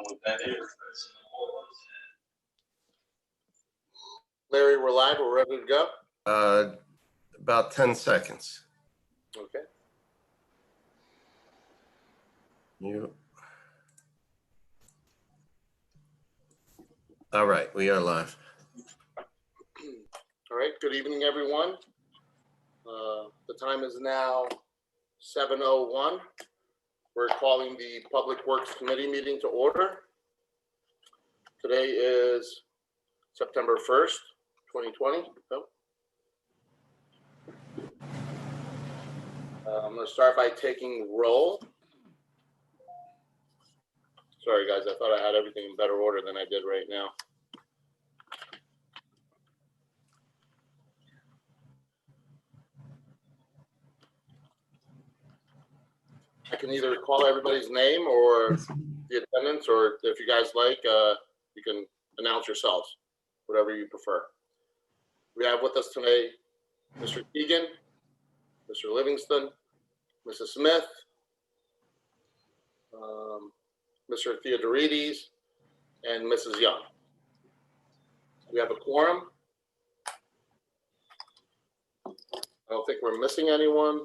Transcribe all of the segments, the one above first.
what that is. Larry, we're live. We're ready to go. About 10 seconds. Okay. All right, we are live. All right. Good evening, everyone. The time is now 7:01. We're calling the Public Works Committee meeting to order. Today is September 1st, 2020. I'm going to start by taking roll. Sorry, guys, I thought I had everything in better order than I did right now. I can either call everybody's name or the attendance, or if you guys like, you can announce yourselves, whatever you prefer. We have with us today Mr. Keegan, Mr. Livingston, Mrs. Smith, Mr. Theodorides, and Mrs. Young. We have a quorum. I don't think we're missing anyone.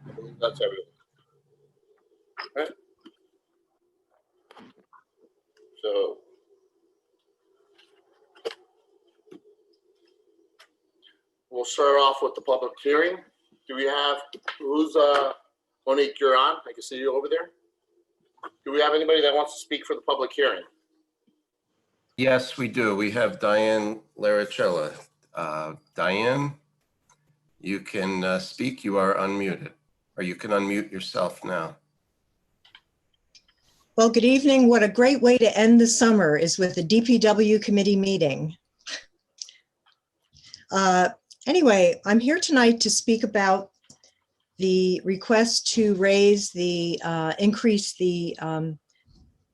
I believe that's everything. Okay. So we'll start off with the public hearing. Do we have, who's, Monique, you're on? I can see you over there. Do we have anybody that wants to speak for the public hearing? Yes, we do. We have Diane Laricella. Diane, you can speak. You are unmuted, or you can unmute yourself now. Well, good evening. What a great way to end the summer is with the DPW committee meeting. Anyway, I'm here tonight to speak about the request to raise the, increase the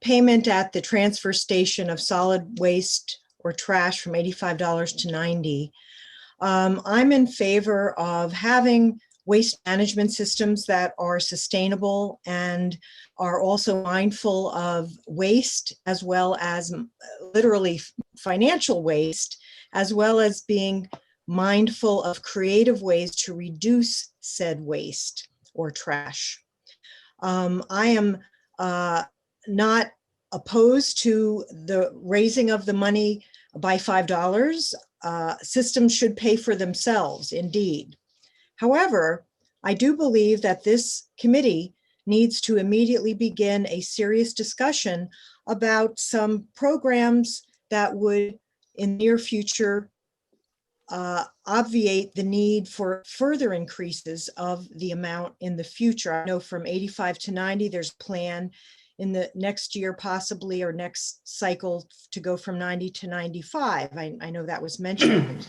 payment at the transfer station of solid waste or trash from $85 to $90. I'm in favor of having waste management systems that are sustainable and are also mindful of waste, as well as literally financial waste, as well as being mindful of creative ways to reduce said waste or trash. I am not opposed to the raising of the money by $5. Systems should pay for themselves, indeed. However, I do believe that this committee needs to immediately begin a serious discussion about some programs that would, in the near future, obviate the need for further increases of the amount in the future. I know from 85 to 90, there's a plan in the next year, possibly, or next cycle to go from 90 to 95. I know that was mentioned.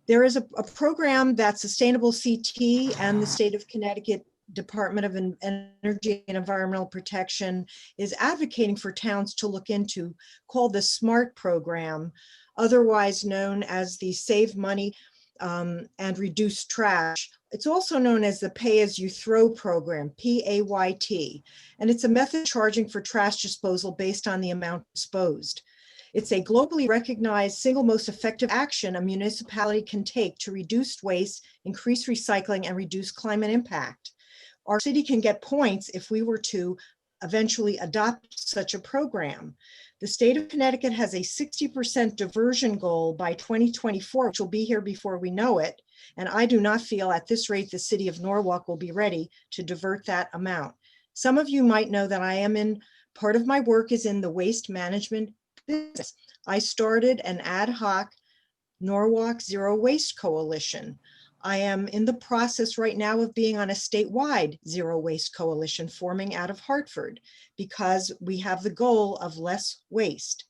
There is a program that Sustainable CT and the state of Connecticut Department of Energy and Environmental Protection is advocating for towns to look into, called the SMART program, otherwise known as the Save Money and Reduce Trash. It's also known as the Pay As You Throw program, PAYT, and it's a method charging for trash disposal based on the amount disposed. It's a globally recognized single most effective action a municipality can take to reduce waste, increase recycling, and reduce climate impact. Our city can get points if we were to eventually adopt such a program. The state of Connecticut has a 60% diversion goal by 2024, which will be here before we know it. And I do not feel at this rate the city of Norwalk will be ready to divert that amount. Some of you might know that I am in, part of my work is in the waste management business. I started an ad hoc Norwalk Zero Waste Coalition. I am in the process right now of being on a statewide zero waste coalition forming out of Hartford because we have the goal of less waste.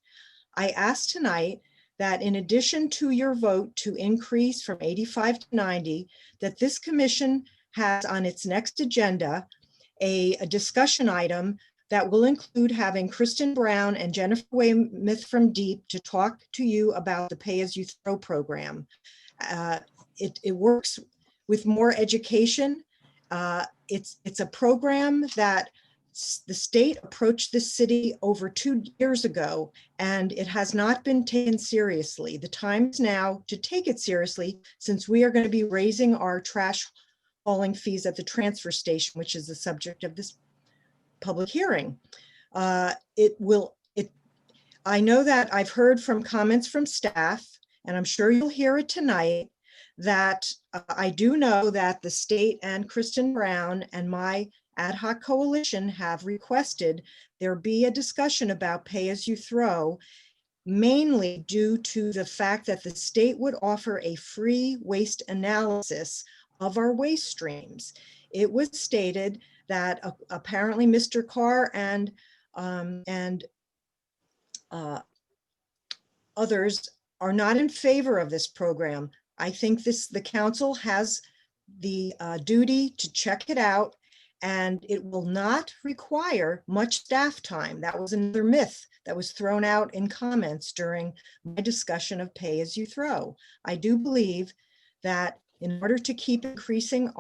I ask tonight that in addition to your vote to increase from 85 to 90, that this commission has on its next agenda a discussion item that will include having Kristen Brown and Jennifer Weymouth from Deep to talk to you about the pay-as-you-throw program. It works with more education. It's a program that the state approached this city over 2 years ago, and it has not been taken seriously. The time is now to take it seriously, since we are going to be raising our trash hauling fees at the transfer station, which is the subject of this public hearing. I know that I've heard from comments from staff, and I'm sure you'll hear it tonight, that I do know that the state and Kristen Brown and my ad hoc coalition have requested there be a discussion about pay-as-you-throw, mainly due to the fact that the state would offer a free waste analysis of our waste streams. It was stated that apparently Mr. Carr and others are not in favor of this program. I think the council has the duty to check it out, and it will not require much staff time. That was another myth that was thrown out in comments during my discussion of pay-as-you-throw. I do believe that in order to keep increasing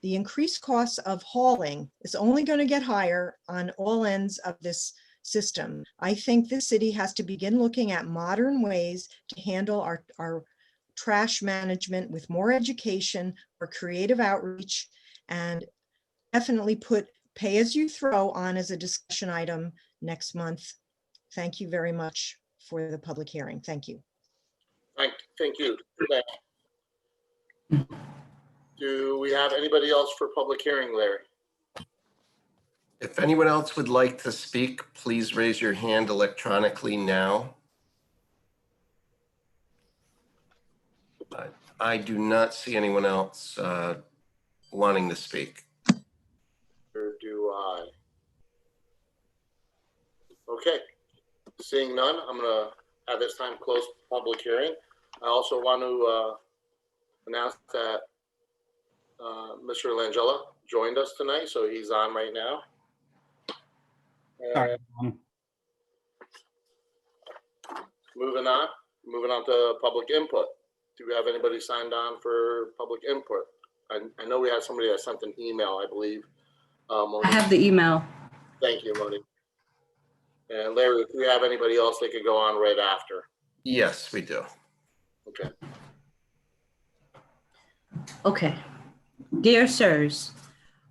the increased costs of hauling is only going to get higher on all ends of this system. I think the city has to begin looking at modern ways to handle our trash management with more education or creative outreach, and definitely put pay-as-you-throw on as a discussion item next month. Thank you very much for the public hearing. Thank you. Thank you. Do we have anybody else for public hearing, Larry? If anyone else would like to speak, please raise your hand electronically now. I do not see anyone else wanting to speak. Or do I? Okay, seeing none, I'm gonna at this time close public hearing. I also want to announce that Mr. Langella joined us tonight, so he's on right now. Sorry. Moving on to public input. Do we have anybody signed on for public input? I know we had somebody that sent an email, I believe. I have the email. Thank you, Monique. And Larry, if we have anybody else, they could go on right after. Yes, we do. Okay. Okay. Dear sirs,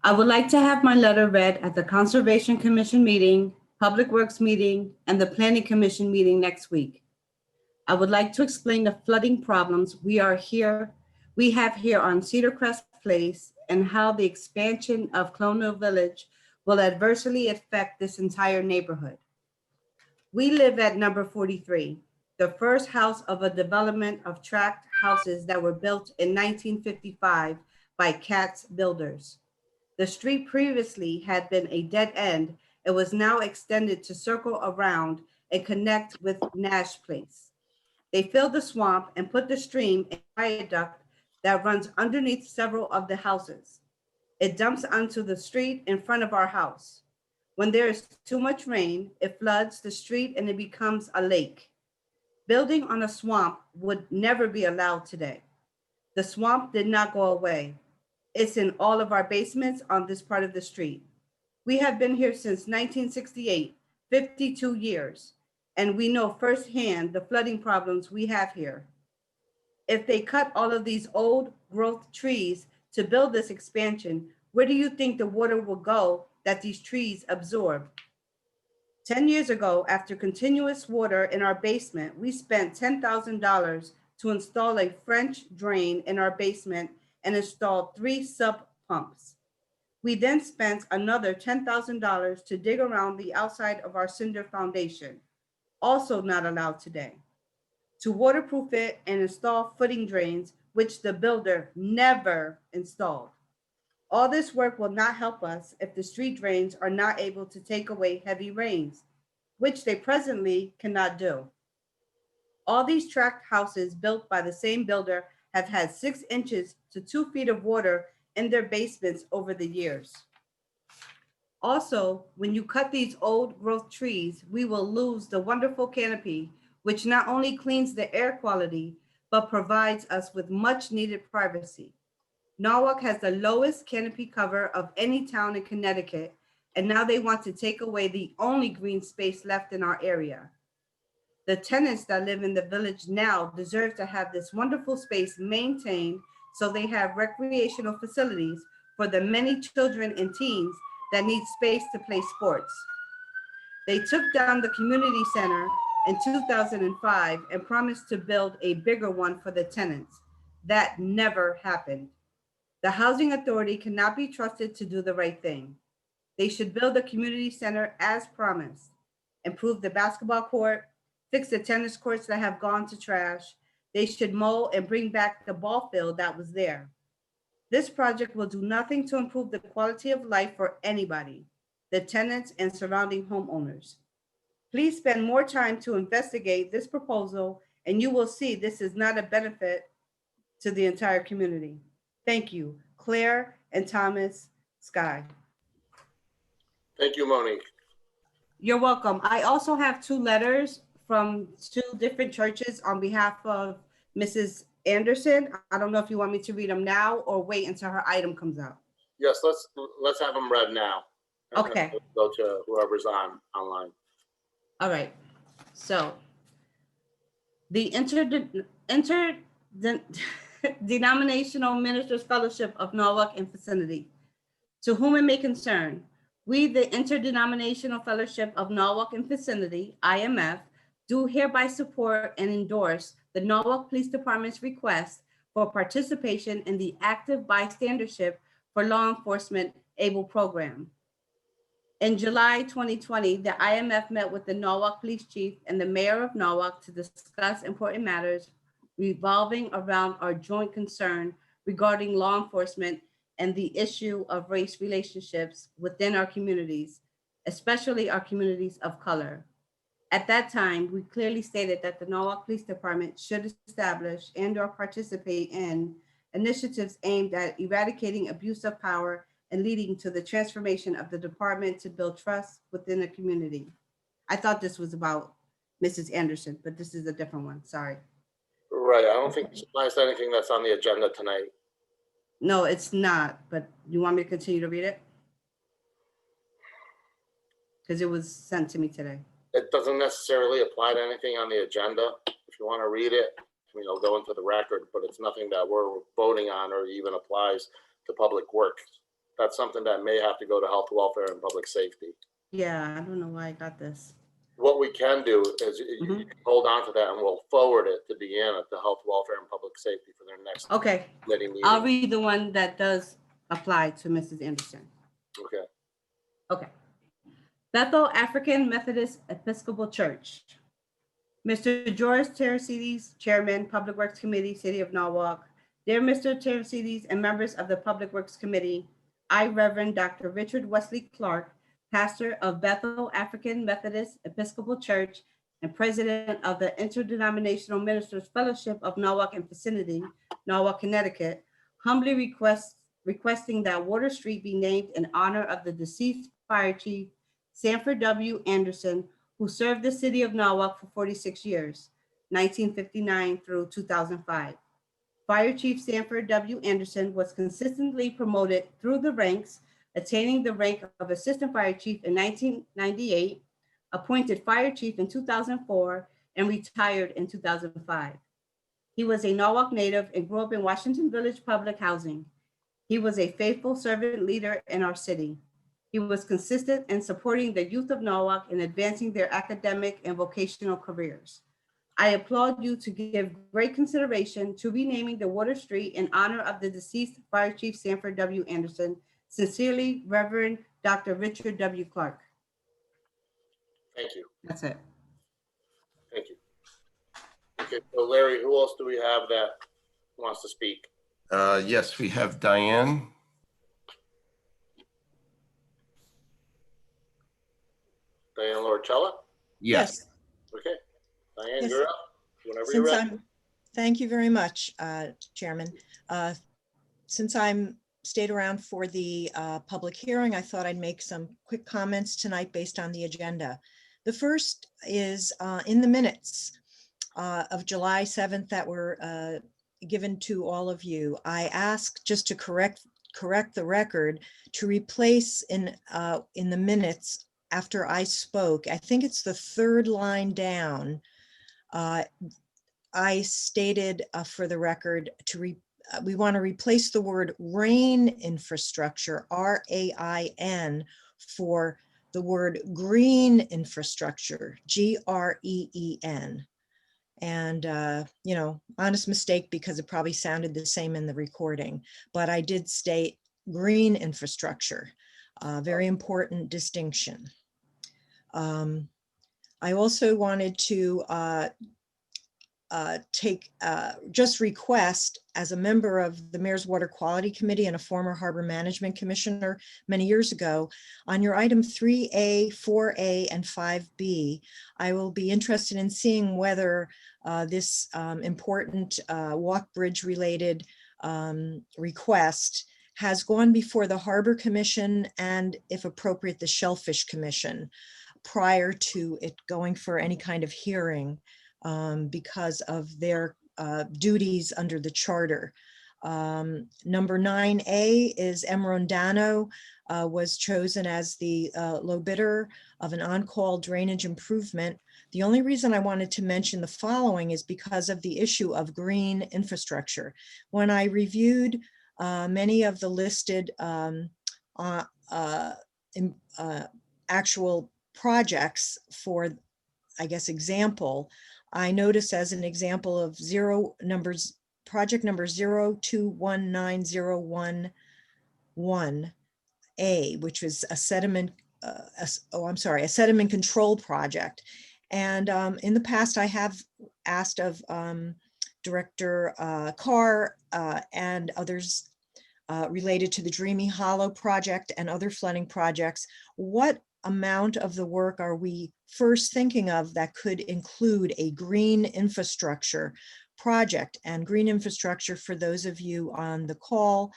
I would like to have my letter read at the Conservation Commission meeting, Public Works meeting, and the Planning Commission meeting next week. I would like to explain the flooding problems we have here on Cedar Crest Place, and how the expansion of Colonial Village will adversely affect this entire neighborhood. We live at number 43, the first house of a development of tract houses that were built in 1955 by Katz Builders. The street previously had been a dead end. It was now extended to circle around and connect with Nash Place. They filled the swamp and put the stream in a viaduct that runs underneath several of the houses. It dumps onto the street in front of our house. When there is too much rain, it floods the street and it becomes a lake. Building on a swamp would never be allowed today. The swamp did not go away. It's in all of our basements on this part of the street. We have been here since 1968, 52 years, and we know firsthand the flooding problems we have here. If they cut all of these old growth trees to build this expansion, where do you think the water will go that these trees absorb? 10 years ago, after continuous water in our basement, we spent $10,000 to install a French drain in our basement and installed 3 sub pumps. We then spent another $10,000 to dig around the outside of our cinder foundation, also not allowed today, to waterproof it and install footing drains, which the builder never installed. All this work will not help us if the street drains are not able to take away heavy rains, which they presently cannot do. All these tract houses built by the same builder have had 6 inches to 2 feet of water in their basements over the years. Also, when you cut these old growth trees, we will lose the wonderful canopy, which not only cleans the air quality, but provides us with much needed privacy. Norwalk has the lowest canopy cover of any town in Connecticut, and now they want to take away the only green space left in our area. The tenants that live in the village now deserve to have this wonderful space maintained so they have recreational facilities for the many children and teens that need space to play sports. They took down the community center in 2005 and promised to build a bigger one for the tenants. That never happened. The housing authority cannot be trusted to do the right thing. They should build a community center as promised, improve the basketball court, fix the tennis courts that have gone to trash. They should mow and bring back the ball field that was there. This project will do nothing to improve the quality of life for anybody, the tenants and surrounding homeowners. Please spend more time to investigate this proposal and you will see this is not a benefit to the entire community. Thank you, Claire and Thomas Sky. Thank you, Monique. You're welcome. I also have 2 letters from 2 different churches on behalf of Mrs. Anderson. I don't know if you want me to read them now or wait until her item comes out. Yes, let's have them read now. Okay. Go to whoever's online. All right. So the Interdenominational Ministers Fellowship of Norwalk and vicinity. To whom it may concern, we, the Interdenominational Fellowship of Norwalk and vicinity, IMF, do hereby support and endorse the Norwalk Police Department's request for participation in the Active Bystandership for Law Enforcement ABLE program. In July 2020, the IMF met with the Norwalk Police Chief and the Mayor of Norwalk to discuss important matters revolving around our joint concern regarding law enforcement and the issue of race relationships within our communities, especially our communities of color. At that time, we clearly stated that the Norwalk Police Department should establish and/or participate in initiatives aimed at eradicating abuse of power and leading to the transformation of the department to build trust within the community. I thought this was about Mrs. Anderson, but this is a different one. Sorry. Right, I don't think this applies to anything that's on the agenda tonight. No, it's not, but you want me to continue to read it? Because it was sent to me today. It doesn't necessarily apply to anything on the agenda. If you want to read it, go into the record, but it's nothing that we're voting on or even applies to public works. That's something that may have to go to health, welfare, and public safety. Yeah, I don't know why I got this. What we can do is you can hold on to that and we'll forward it to Deanna to health, welfare, and public safety for their next Okay, meeting. I'll read the one that does apply to Mrs. Anderson. Okay. Okay. Bethel African Methodist Episcopal Church. Mr. George Teresides, Chairman, Public Works Committee, City of Norwalk. Dear Mr. Teresides and members of the Public Works Committee, I, Reverend Dr. Richard Wesley Clark, pastor of Bethel African Methodist Episcopal Church and president of the Interdenominational Ministers Fellowship of Norwalk and vicinity, Norwalk, Connecticut, humbly requesting that Water Street be named in honor of the deceased Fire Chief Sanford W. Anderson, who served the city of Norwalk for 46 years, 1959 through 2005. Fire Chief Sanford W. Anderson was consistently promoted through the ranks, attaining the rank of Assistant Fire Chief in 1998, appointed Fire Chief in 2004, and retired in 2005. He was a Norwalk native and grew up in Washington Village Public Housing. He was a faithful servant leader in our city. He was consistent in supporting the youth of Norwalk in advancing their academic and vocational careers. I applaud you to give great consideration to renaming the Water Street in honor of the deceased Fire Chief Sanford W. Anderson. Sincerely, Reverend Dr. Richard W. Clark. Thank you. That's it. Thank you. Okay, so Larry, who else do we have that wants to speak? Yes, we have Diane. Diane Loricella? Yes. Okay. Diane, Yes. you're up. Whenever you're Since ready. Thank you very much, Chairman. Since I'm stayed around for the public hearing, I thought I'd make some quick comments tonight based on the agenda. The first is in the minutes of July 7th that were given to all of you. I asked just to correct the record to replace in the minutes after I spoke. I think it's the third line down. I stated for the record we want to replace the word rain infrastructure, RAIN, for the word green infrastructure, GREEN. And, you know, honest mistake because it probably sounded the same in the recording, but I did state green infrastructure, very important distinction. I also wanted to just request, as a member of the Mayor's Water Quality Committee and a former Harbor Management Commissioner many years ago, on your item 3A, 4A, and 5B, I will be interested in seeing whether this important walk bridge related request has gone before the Harbor Commission and, if appropriate, the Shellfish Commission prior to it going for any kind of hearing. Because of their duties under the charter. Number 9A is Emerondano was chosen as the low bidder of an on-call drainage improvement. The only reason I wanted to mention the following is because of the issue of green infrastructure. When I reviewed many of the listed actual projects for, I guess, example, I noticed as an example of project number 02190111A, which was a sediment, a sediment control project. And in the past, I have asked of Director Carr and others related to the Dreamy Hollow project and other flooding projects, what amount of the work are we first thinking of that could include a green infrastructure project? And green infrastructure, for those of you on the call,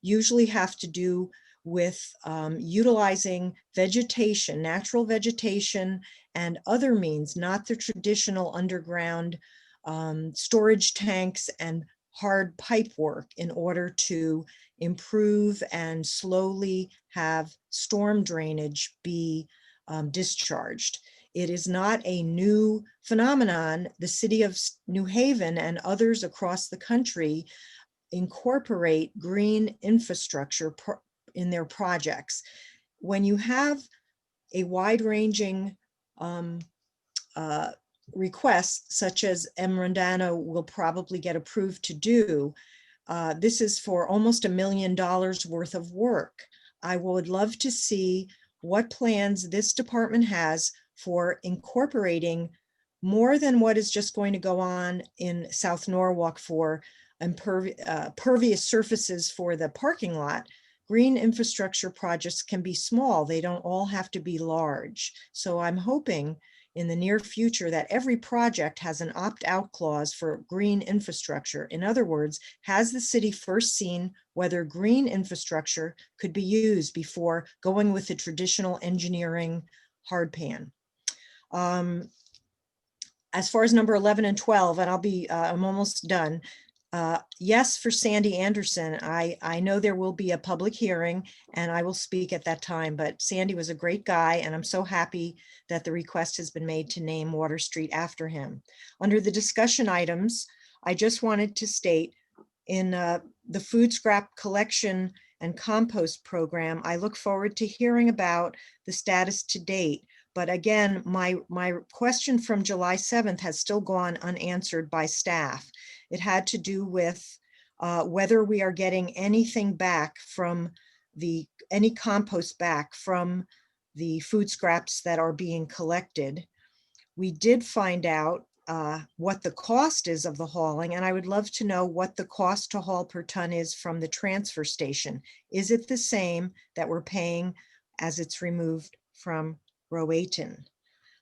usually have to do with utilizing vegetation, natural vegetation, and other means, not the traditional underground storage tanks and hard pipe work, in order to improve and slowly have storm drainage be discharged. It is not a new phenomenon. The city of New Haven and others across the country incorporate green infrastructure in their projects. When you have a wide-ranging request, such as Emerondano will probably get approved to do, this is for almost $1 million worth of work. I would love to see what plans this department has for incorporating more than what is just going to go on in South Norwalk for pervious surfaces for the parking lot. Green infrastructure projects can be small. They don't all have to be large. So I'm hoping in the near future that every project has an opt-out clause for green infrastructure. In other words, has the city first seen whether green infrastructure could be used before going with the traditional engineering hard pan? As far as number 11 and 12, and I'm almost done. Yes, for Sandy Anderson, I know there will be a public hearing and I will speak at that time, but Sandy was a great guy and I'm so happy that the request has been made to name Water Street after him. Under the discussion items, I just wanted to state in the food scrap collection and compost program, I look forward to hearing about the status to date. But again, my question from July 7th has still gone unanswered by staff. It had to do with whether we are getting anything back from any compost back from the food scraps that are being collected. We did find out what the cost is of the hauling, and I would love to know what the cost to haul per ton is from the transfer station. Is it the same that we're paying as it's removed from Rowayton?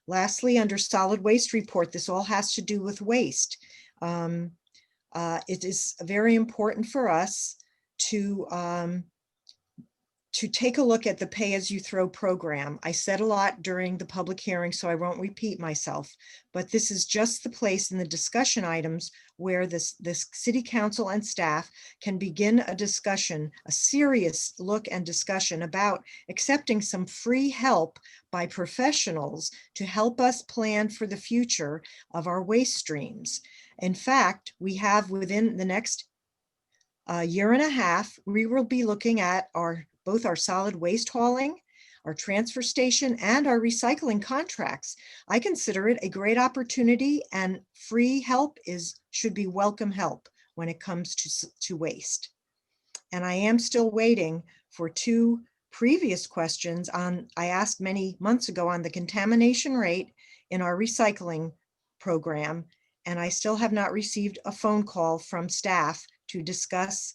Lastly, under solid waste report, this all has to do with waste. It is very important for us to take a look at the pay-as-you-throw program. I said a lot during the public hearing, so I won't repeat myself, but this is just the place in the discussion items where this city council and staff can begin a discussion, a serious look and discussion about accepting some free help by professionals to help us plan for the future of our waste streams. In fact, we have within the next year and a half, we will be looking at both our solid waste hauling, our transfer station, and our recycling contracts. I consider it a great opportunity, and free help should be welcome help when it comes to waste. And I am still waiting for 2 previous questions I asked many months ago on the contamination rate in our recycling program, and I still have not received a phone call from staff to discuss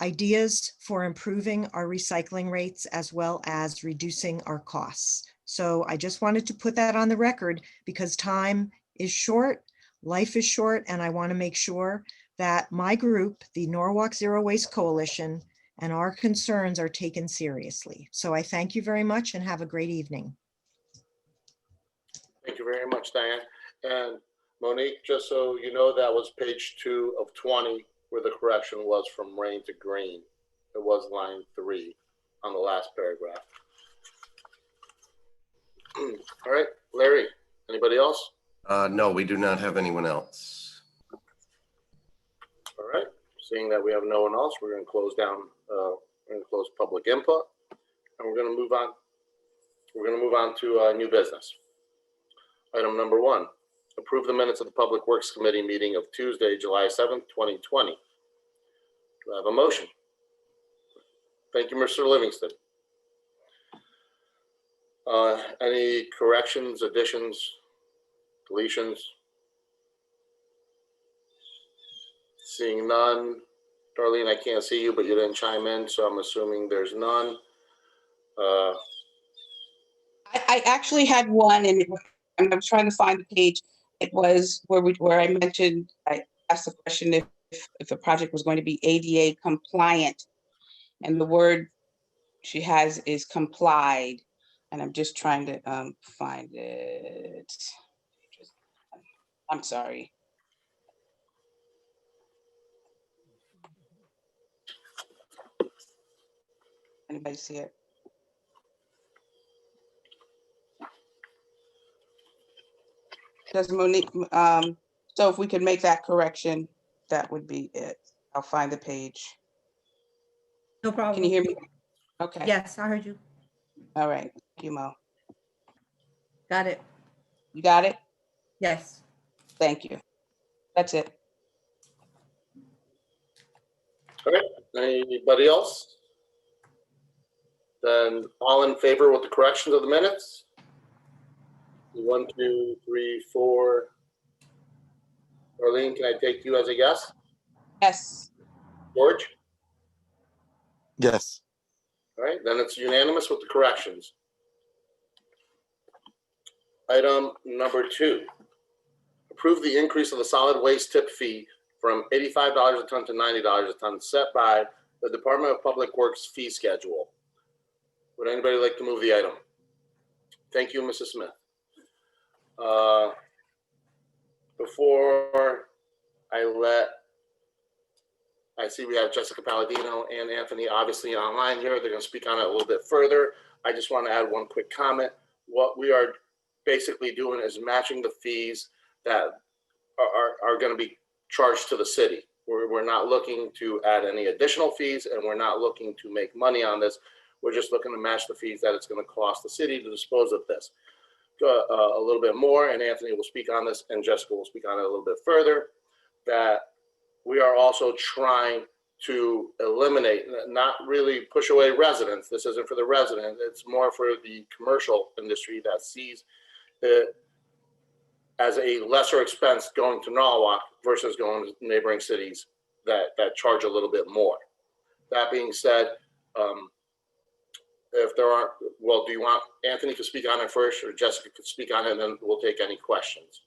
ideas for improving our recycling rates as well as reducing our costs. So I just wanted to put that on the record because time is short, life is short, and I want to make sure that my group, the Norwalk Zero Waste Coalition, and our concerns are taken seriously. So I thank you very much and have a great evening. Thank you very much, Diane. And Monique, just so you know, that was page 2 of 20, where the correction was from rain to green. It was line 3 on the last paragraph. All right, Larry, anybody else? No, we do not have anyone else. All right, seeing that we have no one else, we're going to close down, we're going to close public input, and we're going to move on. We're going to move on to new business. Item number 1, approve the minutes of the Public Works Committee meeting of Tuesday, July 7th, 2020. Do I have a motion? Thank you, Mr. Livingston. Any corrections, additions, deletions? Seeing none. Darlene, I can't see you, but you didn't chime in, so I'm assuming there's none. I actually had one, and I'm trying to find the page. It was where I mentioned, I asked the question if the project was going to be ADA compliant, and the word she has is complied, and I'm just trying to find it. I'm sorry. Anybody see it? Does Monique, so if we could make that correction, that would be it. I'll find the page. No problem. Can you hear me? Okay. Yes, I heard you. All right. Thank you, Mo. Got it. You got it? Yes. Thank you. That's it. All right, anybody else? Then all in favor with the corrections of the minutes? 1, 2, 3, 4. Darlene, can I take you as a yes? Yes. George? Yes. All right, then it's unanimous with the corrections. Item number 2, approve the increase of the solid waste tip fee from $85 a ton to $90 a ton set by the Department of Public Works fee schedule. Would anybody like to move the item? Thank you, Mrs. Smith. Before I see we have Jessica Palladino and Anthony obviously online here. They're going to speak on it a little bit further. I just want to add one quick comment. What we are basically doing is matching the fees that are going to be charged to the city. We're not looking to add any additional fees, and we're not looking to make money on this. We're just looking to match the fees that it's going to cost the city to dispose of this. A little bit more, and Anthony will speak on this, and Jessica will speak on it a little bit further, that we are also trying to eliminate, not really push away residents. This isn't for the resident. It's more for the commercial industry that sees it as a lesser expense going to Norwalk versus going to neighboring cities that charge a little bit more. That being said, if there aren't, well, do you want Anthony to speak on it first, or Jessica could speak on it, and then we'll take any questions?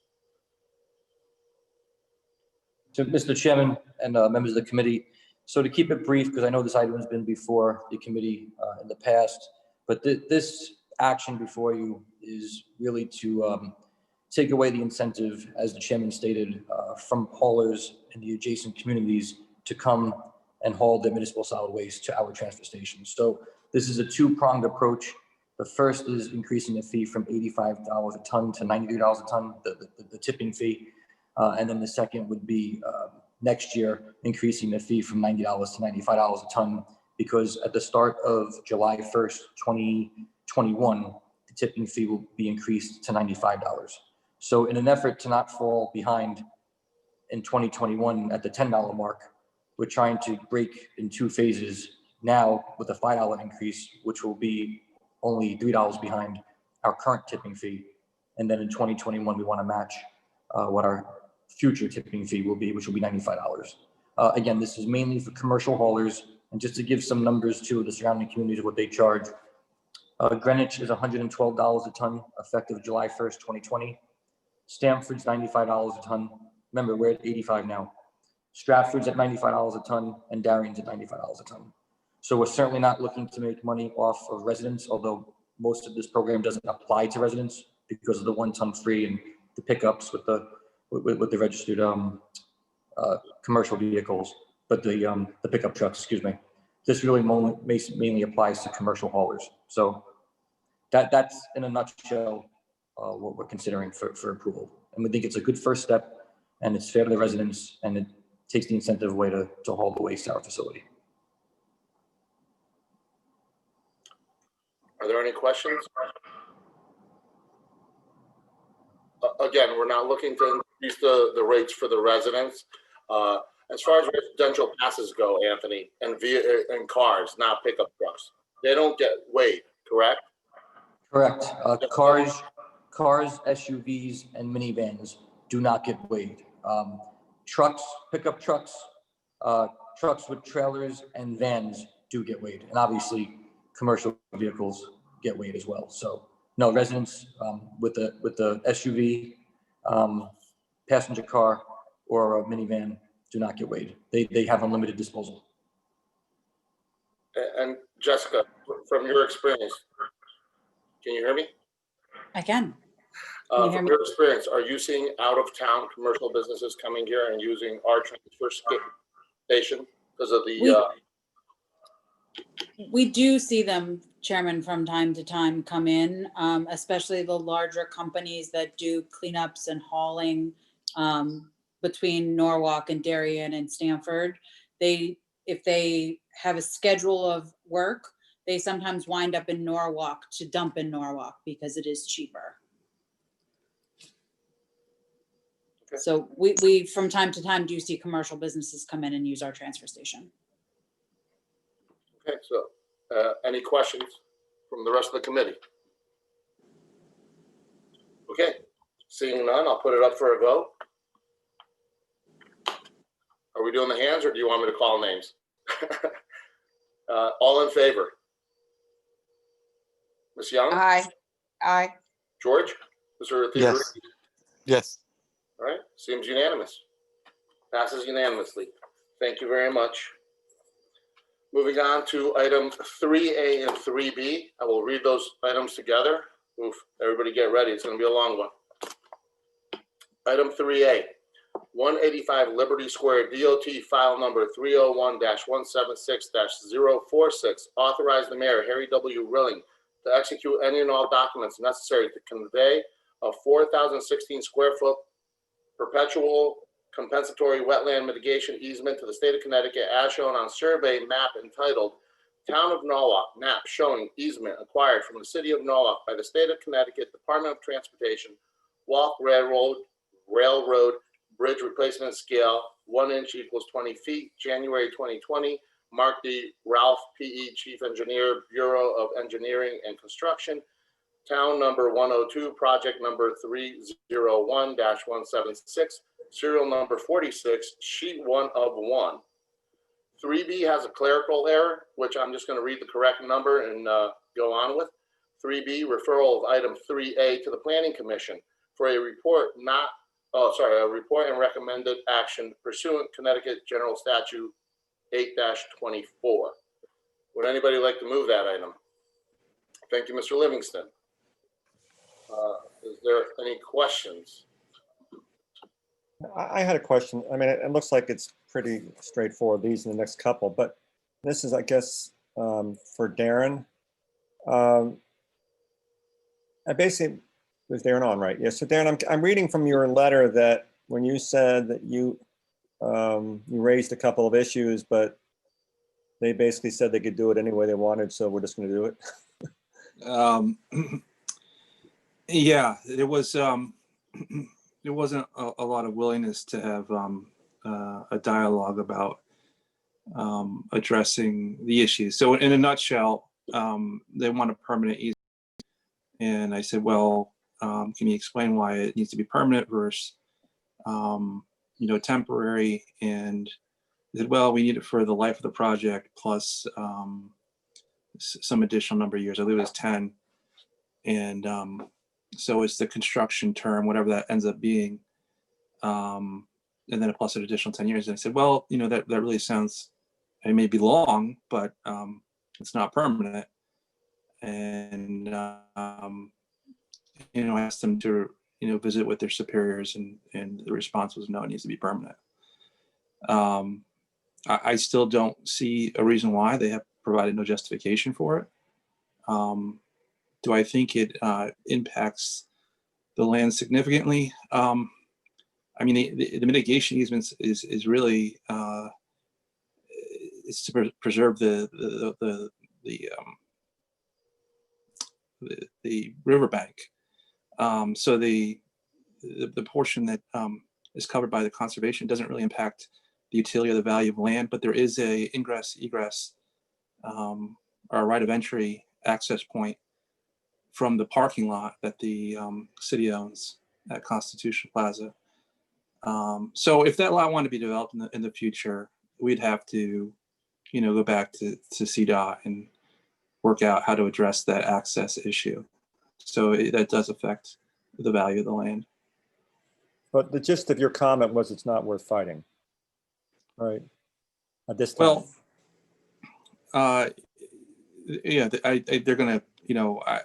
So, Mr. Chairman and members of the committee, So to keep it brief, because I know this item has been before the committee in the past, but this action before you is really to take away the incentive, as the chairman stated, from haulers in the adjacent communities to come and haul their municipal solid waste to our transfer station. So this is a two-pronged approach. The first is increasing the fee from $85 a ton to $93 a ton, the tipping fee. And then the second would be next year, increasing the fee from $90 to $95 a ton, because at the start of July 1st, 2021, the tipping fee will be increased to $95. So in an effort to not fall behind in 2021 at the $10 mark, we're trying to break in two phases now with a $5 increase, which will be only $3 behind our current tipping fee. And then in 2021, we want to match what our future tipping fee will be, which will be $95. Again, this is mainly for commercial haulers. And just to give some numbers to the surrounding communities, what they charge. Greenwich is $112 a ton, effective July 1st, 2020. Stamford's $95 a ton. Remember, we're at 85 now. Stratford's at $95 a ton, and Darion's at $95 a ton. So we're certainly not looking to make money off of residents, although most of this program doesn't apply to residents because of the 1 ton free and the pickups with the registered commercial vehicles, but the pickup trucks, excuse me. This really mainly applies to commercial haulers. So that's in a nutshell what we're considering for approval. And we think it's a good first step, and it's fair to the residents, and it takes the incentive away to haul the waste to our facility. Are there any questions? Again, we're not looking to increase the rates for the residents. As far as residential passes go, Anthony, and cars, not pickup trucks, they don't get weighed, correct? Correct. Cars, SUVs, and minivans do not get weighed. Trucks, pickup trucks, trucks with trailers, and vans do get weighed. And obviously, commercial vehicles get weighed as well. So no, residents with the SUV, passenger car, or a minivan do not get weighed. They have unlimited disposal. And Jessica, from your experience, can you hear me? I can. Can you hear From me? your experience, are you seeing out-of-town commercial businesses coming here and using our transfer station because of the? We do see them, Chairman, from time to time come in, especially the larger companies that do cleanups and hauling between Norwalk and Darien and Stamford. If they have a schedule of work, they sometimes wind up in Norwalk to dump in Norwalk because it is cheaper. Okay. So we from time to time do see commercial businesses come in and use our transfer station. Okay, so any questions from the rest of the committee? Okay, seeing none, I'll put it up for a vote. Are we doing the hands, or do you want me to call names? All in favor? Ms. Young? Aye. Aye. George? Mr. Theodore? Yes. Yes. All right, seems unanimous. Passes unanimously. Thank you very much. Moving on to item 3A and 3B. I will read those items together. Oof, everybody get ready. It's going to be a long one. Item 3A, 185 Liberty Square, DOT file number 301-176-046. Authorize the mayor, Harry W. Rilling, to execute any and all documents necessary to convey a 4,016 square foot perpetual compensatory wetland mitigation easement to the state of Connecticut as shown on survey map entitled Town of Norwalk, map showing easement acquired from the city of Norwalk by the state of Connecticut Department of Transportation, Walk Railroad Bridge Replacement Scale, 1 inch equals 20 feet, January 2020, Mark D. Ralph, P.E., Chief Engineer, Bureau of Engineering and Construction, Town number 102, project number 301-176, serial number 46, sheet 1 of 1. 3B has a clerical error, which I'm just going to read the correct number and go on with. 3B, referral of item 3A to the Planning Commission for a report a report and recommended action pursuant Connecticut General Statute 8-24. Would anybody like to move that item? Thank you, Mr. Livingston. Is there any questions? I had a question. I mean, it looks like it's pretty straightforward, these and the next couple, but this is, I guess, for Darren. I basically, was Darren on, right? Yeah, so Darren, I'm reading from your letter that when you said that you raised a couple of issues, but they basically said they could do it any way they wanted, so we're just gonna do it. Yeah, there was there wasn't a lot of willingness to have a dialogue about addressing the issues. So in a nutshell, they want a permanent easement. And I said, well, can you explain why it needs to be permanent versus, temporary? And they said, well, we need it for the life of the project plus some additional number of years. I believe it was 10. And so it's the construction term, whatever that ends up being. And then plus an additional 10 years. And I said, well, that really sounds, it may be long, but it's not permanent. And, I asked them to, visit with their superiors, and the response was no, it needs to be permanent. I still don't see a reason why. They have provided no justification for it. Do I think it impacts the land significantly? I mean, the mitigation easements is really it's to preserve the riverbank. So the portion that is covered by the conservation doesn't really impact the utility or the value of land, but there is a ingress, egress, or a right of entry access point from the parking lot that the city owns at Constitution Plaza. So if that lot wanted to be developed in the future, we'd have to, go back to CDOT and work out how to address that access issue. So that does affect the value of the land. But the gist of your comment was it's not worth fighting, right? At this time. Well, yeah, they're gonna,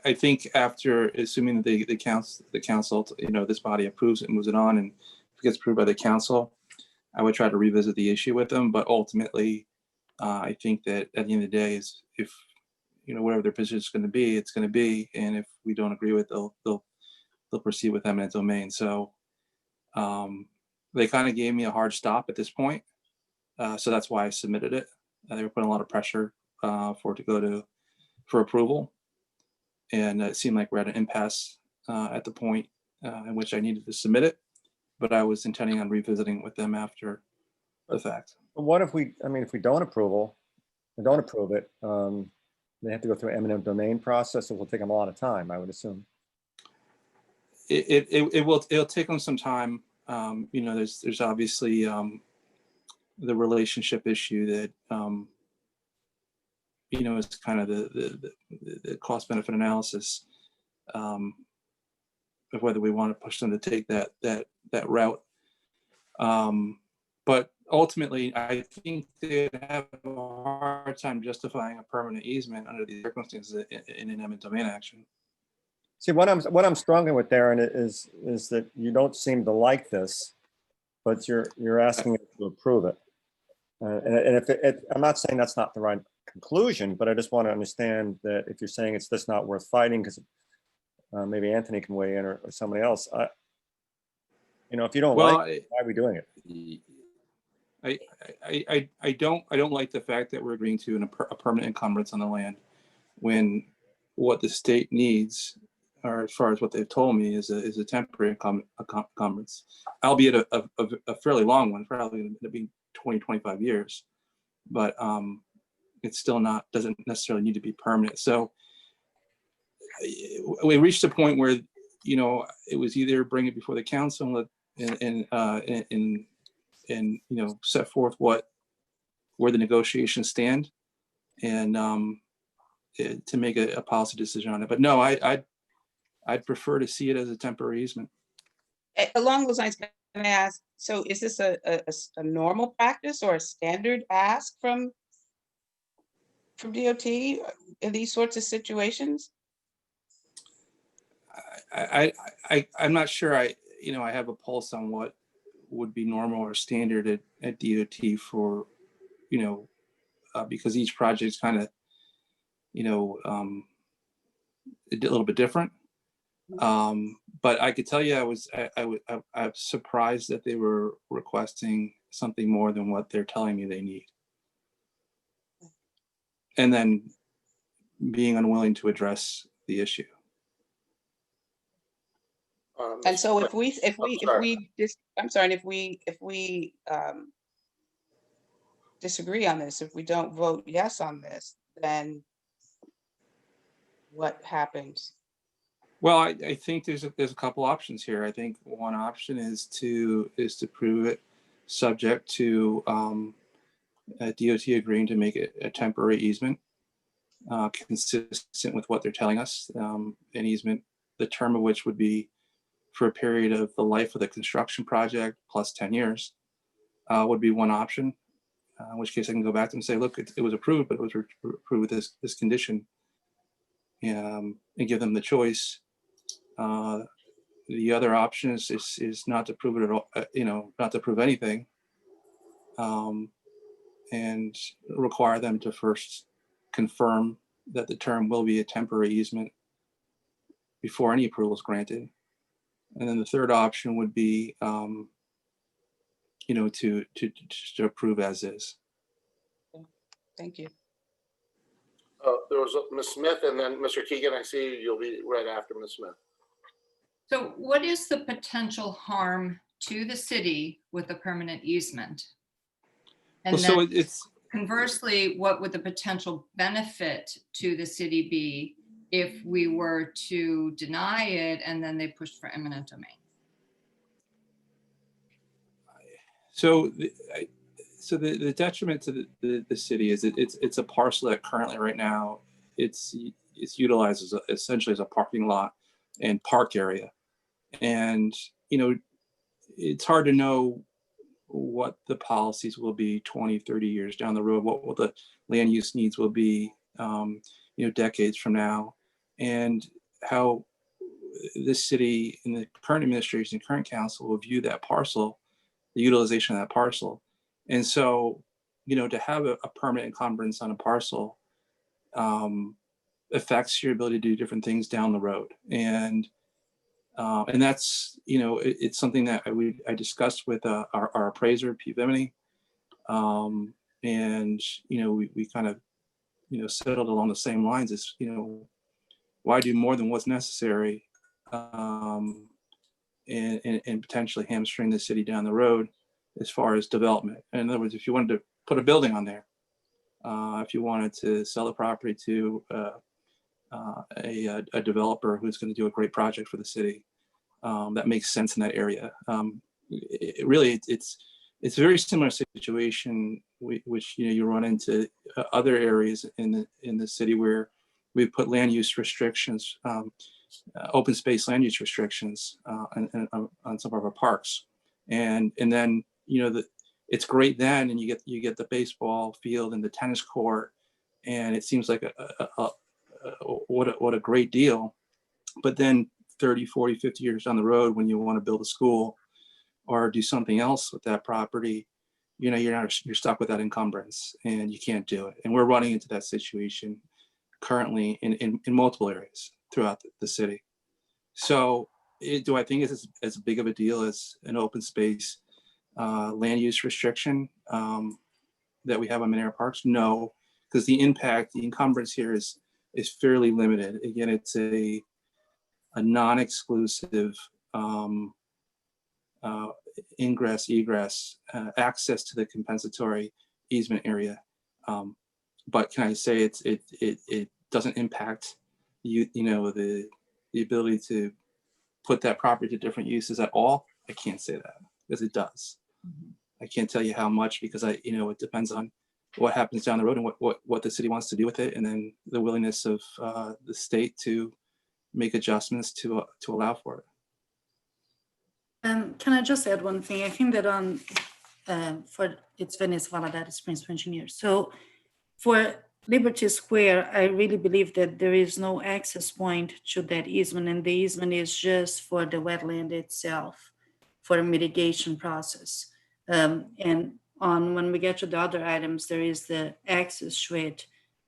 I think after, assuming the council, this body approves it and moves it on, and if it gets approved by the council, I would try to revisit the issue with them. But ultimately, I think that at the end of the day, is if whatever their position is going to be, it's going to be, and if we don't agree with it, they'll proceed with eminent domain. So they kind of gave me a hard stop at this point, so that's why I submitted it. They were putting a lot of pressure for it to go for approval, and it seemed like we're at an impasse at the point in which I needed to submit it, but I was intending on revisiting with them after the fact. But what if we don't approve it, they have to go through an eminent domain process, so it will take them a lot of time, I would assume. It'll take them some time. There's obviously the relationship issue that is kind of the cost benefit analysis of whether we want to push them to take that route. But ultimately, I think they have a hard time justifying a permanent easement under these circumstances in an eminent domain action. See, what I'm struggling with, Darren, is that you don't seem to like this, but you're asking it to approve it. And if I'm not saying that's not the right conclusion, but I just want to understand that if you're saying it's just not worth fighting, because maybe Anthony can weigh in or somebody else. If you don't like it, why are we doing it? I don't like the fact that we're agreeing to a permanent encumbrance on the land when what the state needs, or as far as what they've told me, is a temporary encumbrance, albeit a fairly long one, probably going to be 20, 25 years, but it's still doesn't necessarily need to be permanent. So we reached a point where, it was either bring it before the council and set forth where the negotiations stand, and to make a policy decision on it. But no, I'd prefer to see it as a temporary easement. Along those lines, I ask, so is this a normal practice or a standard ask from DOT in these sorts of situations? I'm not sure I have a pulse on what would be normal or standard at DOT for, because each project is kind of, a little bit different. But I could tell you, I'm surprised that they were requesting something more than what they're telling me they need. And then being unwilling to address the issue. And so if sorry. we I'm sorry, and if we disagree on this, if we don't vote yes on this, then what happens? Well, I think there's a couple options here. I think one option is to prove it subject to DOT agreeing to make it a temporary easement, consistent with what they're telling us. An easement, the term of which would be for a period of the life of the construction project plus 10 years, would be one option. In which case I can go back to them and say, look, it was approved, but it was approved with this condition, and give them the choice. The other option is not to prove it at all, not to prove anything, and require them to first confirm that the term will be a temporary easement before any approval is granted. And then the third option would be, to approve as is. Thank you. There was Ms. Smith and then Mr. Keegan. I see you'll be right after Ms. Smith. So what is the potential harm to the city with a permanent easement? And Well, so then it's conversely, what would the potential benefit to the city be if we were to deny it and then they pushed for eminent domain? so the detriment to the city is it's a parcel that currently right now it's utilized as essentially as a parking lot and park area, and it's hard to know what the policies will be 20, 30 years down the road, what the land use needs will be, decades from now, and how this city and the current administration and current council will view that parcel, the utilization of that parcel. And so, to have a permanent encumbrance on a parcel affects your ability to do different things down the road. And that's, it's something that I discussed with our appraiser, Pete Vimini. And, we kind of, settled along the same lines as, why do more than what's necessary, and potentially hamstring the city down the road as far as development. In other words, if you wanted to put a building on there, if you wanted to sell the property to a developer who's going to do a great project for the city, that makes sense in that area. It's a very similar situation, which you run into other areas in the city where we put land use restrictions, open space land use restrictions on some of our parks, and then it's great then, and you get the baseball field and the tennis court, and it seems like what a great deal. But then 30, 40, 50 years down the road, when you want to build a school or do something else with that property, you're stuck with that encumbrance and you can't do it. And we're running into that situation currently in multiple areas throughout the city. So do I think it's as big of a deal as an open space land use restriction that we have on many of our parks? No, because the encumbrance here is fairly limited. Again, it's a non-exclusive ingress, egress, access to the compensatory easement area. But can I say it doesn't impact the ability to put that property to different uses at all? I can't say that, because it does. I can't tell you how much, because it depends on what happens down the road and what the city wants to do with it, and then the willingness of the state to make adjustments to allow for it. Can I just add one thing? I think that on, it's Venice Valadares, principal engineer. So for Liberty Square, I really believe that there is no access point to that easement, and the easement is just for the wetland itself, for a mitigation process. And when we get to the other items, there is the access to it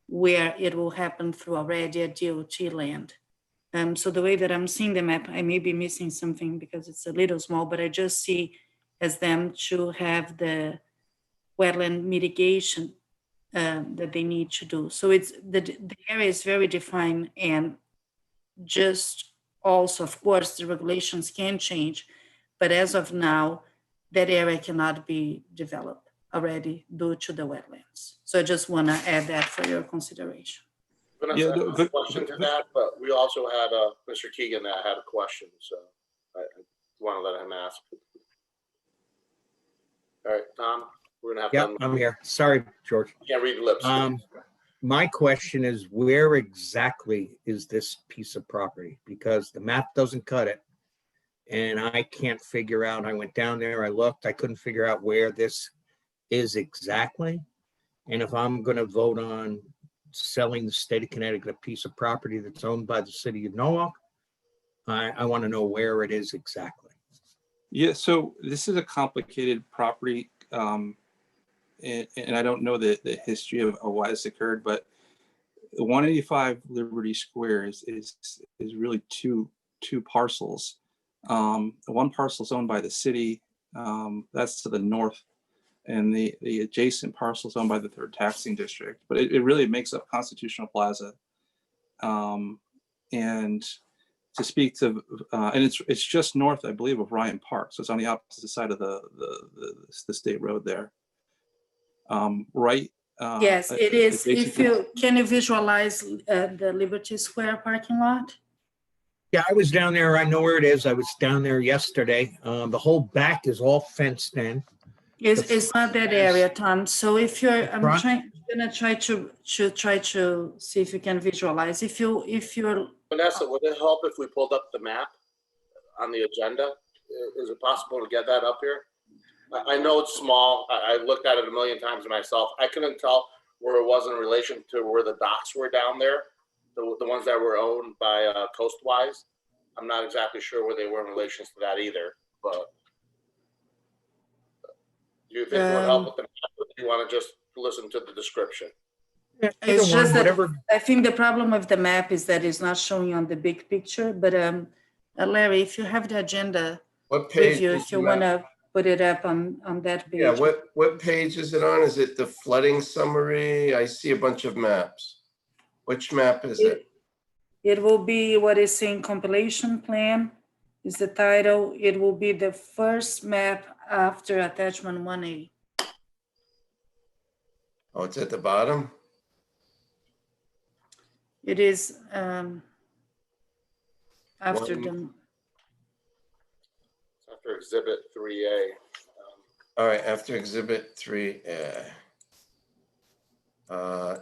where it will happen through already a DOT land. So the way that I'm seeing the map, I may be missing something because it's a little small, but I just see as them to have the wetland mitigation that they need to do. So it's the area is very defined, and just also, of course, the regulations can change, but as of now, that area cannot be developed already due to the wetlands. So I just want to add that for your consideration. Vanessa, I have a question to that, but we also had Mr. Keegan that had a question, so I want to let him ask. All right, Tom, we're gonna have Yeah, to. I'm here. Sorry, George. Can't read lips. My question is, where exactly is this piece of property? Because the map doesn't cut it. And I can't figure out, I went down there, I looked, I couldn't figure out where this is exactly. And if I'm gonna vote on selling the state of Connecticut a piece of property that's owned by the city of Norwalk, I want to know where it is exactly. Yeah, so this is a complicated property, and I don't know the history of why this occurred, but the 185 Liberty Square is really two parcels. One parcel is owned by the city, that's to the north, and the adjacent parcel is owned by the 3rd taxing district. But it really makes up Constitutional Plaza. And to speak to, and it's just north, I believe, of Ryan Park, so it's on the opposite side of the state road there. Right. Yes, it is. If you can you visualize the Liberty Square parking lot? Yeah, I was down there. I know where it is. I was down there yesterday. The whole back is all fenced in. It's not that area, Tom. So if you're, I'm gonna try to see if you can visualize. If you're Vanessa, would it help if we pulled up the map on the agenda? Is it possible to get that up here? I know it's small. I looked at it a million times myself. I couldn't tell where it was in relation to where the docks were down there, the ones that were owned by Coastwise. I'm not exactly sure where they were in relation to that either, but do you think it would help with the map, or do you want to just listen to the description? It's just that I think the problem with the map is that it's not showing on the big picture, but Larry, if you have the agenda What page? with you, if you want to put it up on that page. Yeah, what page is it on? Is it the flooding summary? I see a bunch of maps. Which map is it? It will be what is saying compilation plan is the title. It will be the first map after attachment 1A. Oh, it's at the bottom? It is after the. After Exhibit 3A. All right, after Exhibit 3A.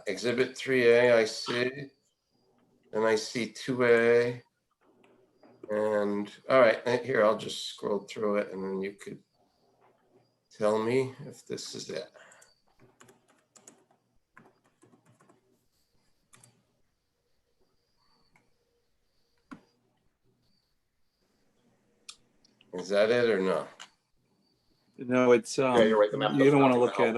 Exhibit 3A, I see. And I see 2A. And all right, here, I'll just scroll through it and then you could tell me if this is it. Is that it or no? No, it's Yeah, you're right. The map you don't want to doesn't look at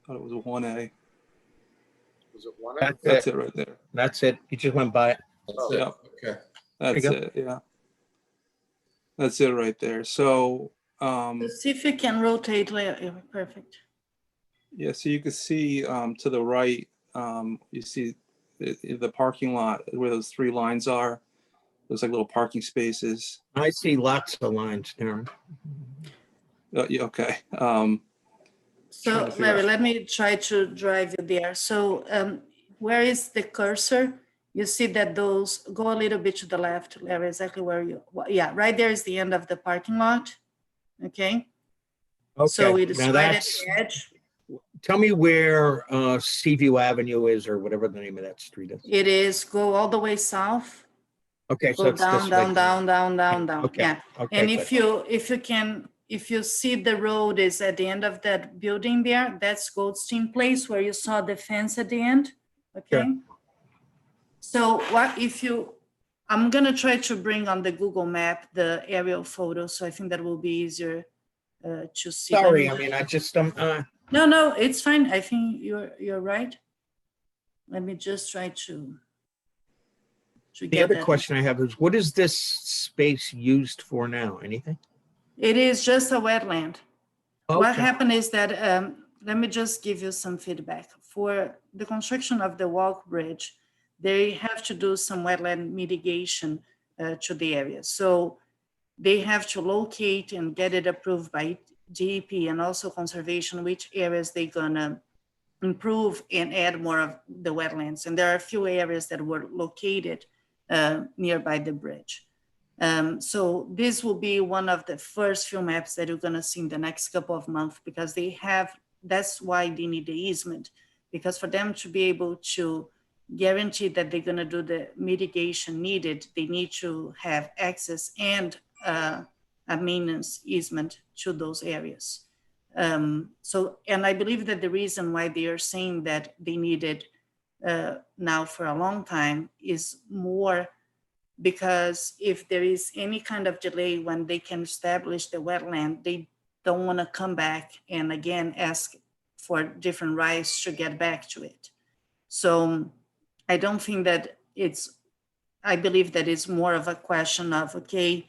thought it was a 1A. Was it 1A? That's it right there. That's it. You just went by it. That's Yeah. Okay. That's it. Yeah. That's it right there. So See if you can rotate. Perfect. yeah, so you can see to the right, you see the parking lot where those 3 lines are. Those like little parking spaces. I see lots of lines, Darren. Yeah, okay. So Larry, let me try to drive you there. So where is the cursor? You see that those go a little bit to the left, Larry, exactly where you, yeah, right there is the end of the parking lot. Okay. Okay. So it is Now right at the edge. tell me where Seaview Avenue is, or whatever the name of that street is. It is go all the way south, Okay, so go it's down, this way. down, down. Okay, Yeah. okay, And good. if you see the road is at the end of that building there, that's Goldstein Place where you saw the fence at the end. Okay. Sure. So what if you, I'm gonna try to bring on the Google map, the aerial photo. So I think that will be easier to see. Let Sorry, me- I mean, I just, No, it's fine. I think you're right. Let me just try to the get other that. question I have is, what is this space used for now? Anything? It is just a wetland. What Okay. happened is that, let me just give you some feedback. For the construction of the walk bridge, they have to do some wetland mitigation to the area. So they have to locate and get it approved by DEP and also conservation, which areas they're gonna improve and add more of the wetlands. And there are a few areas that were located nearby the bridge. So this will be one of the first few maps that you're gonna see in the next couple of months, because they have, that's why they need the easement, because for them to be able to guarantee that they're gonna do the mitigation needed, they need to have access and a maintenance easement to those areas. So, and I believe that the reason why they are saying that they need it now for a long time is more because if there is any kind of delay when they can establish the wetland, they don't want to come back and again ask for different rights to get back to it. So I don't think that it's, I believe that it's more of a question of, okay,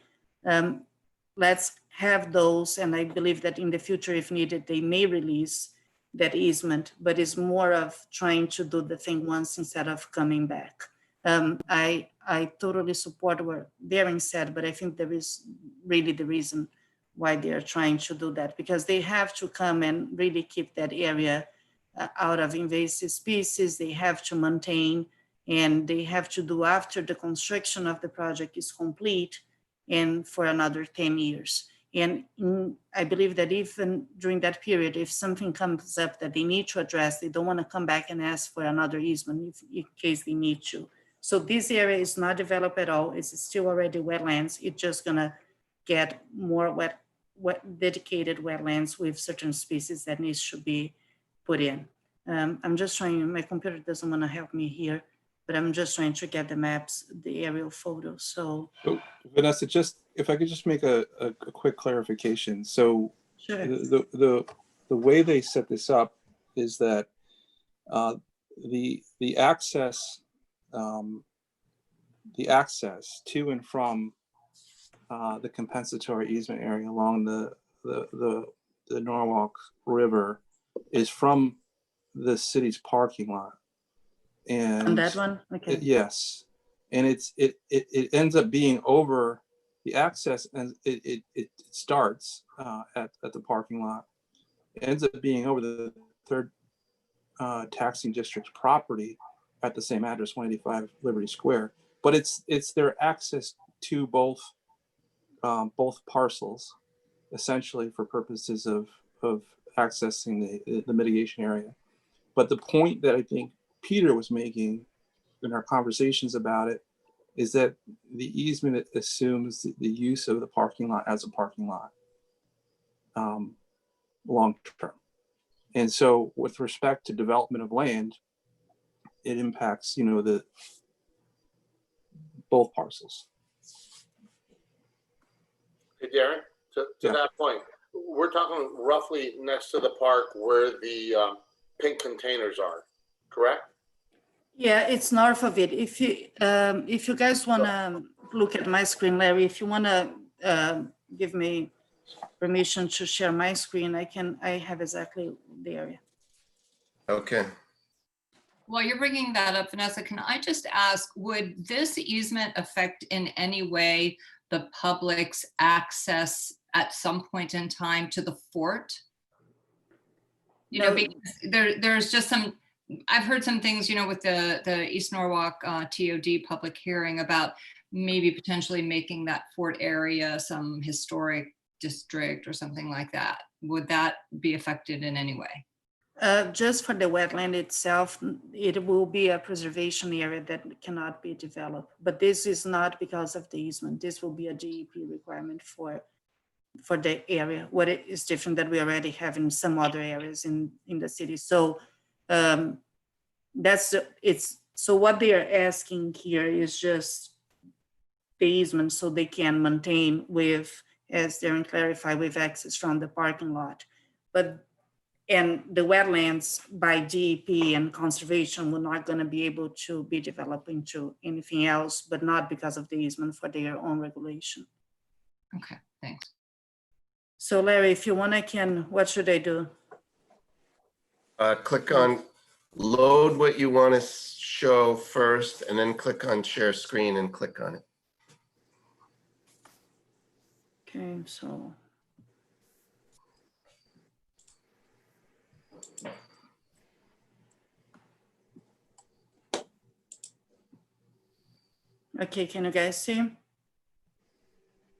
let's have those, and I believe that in the future, if needed, they may release that easement, but it's more of trying to do the thing once instead of coming back. I totally support what Darren said, but I think there is really the reason why they are trying to do that, because they have to come and really keep that area out of invasive species. They have to maintain, and they have to do after the construction of the project is complete and for another 10 years. And I believe that even during that period, if something comes up that they need to address, they don't want to come back and ask for another easement in case they need to. So this area is not developed at all. It's still already wetlands. It's just gonna get more dedicated wetlands with certain species that needs to be put in. I'm just trying, my computer doesn't want to help me here, but I'm just trying to get the maps, the aerial photos. So Vanessa, just if I could just make a quick clarification. So sure. the way they set this up is that the access to and from the compensatory easement area along the Norwalk River is from the city's parking lot. And On that one, okay. yes, and it ends up being over the access, and it starts at the parking lot. It ends up being over the third taxing district's property at the same address, 185 Liberty Square. But it's their access to both parcels, essentially for purposes of accessing the mitigation area. But the point that I think Peter was making in our conversations about it is that the easement assumes the use of the parking lot as a parking lot long term. And so with respect to development of land, it impacts, the both parcels. Hey, Darren, to that point, we're talking roughly next to the park where the pink containers are, correct? Yeah, it's north of it. If you guys want to look at my screen, Larry, if you want to give me permission to share my screen, I have exactly the area. Okay. While you're bringing that up, Vanessa, can I just ask, would this easement affect in any way the public's access at some point in time to the fort? No. Because there's just some, I've heard some things, with the East Norwalk TOD public hearing about maybe potentially making that fort area some historic district or something like that. Would that be affected in any way? Just for the wetland itself, it will be a preservation area that cannot be developed. But this is not because of the easement. This will be a DEP requirement for the area. What it is different that we already have in some other areas in the city. So so what they are asking here is just the easement so they can maintain with, as Darren clarified, with access from the parking lot. And the wetlands by DEP and conservation were not going to be able to be developed into anything else, but not because of the easement, for their own regulation. Okay, thanks. So Larry, if you want, what should I do? Click on load what you want to show first, and then click on share screen and click on it. Okay, so. Okay, can you guys see?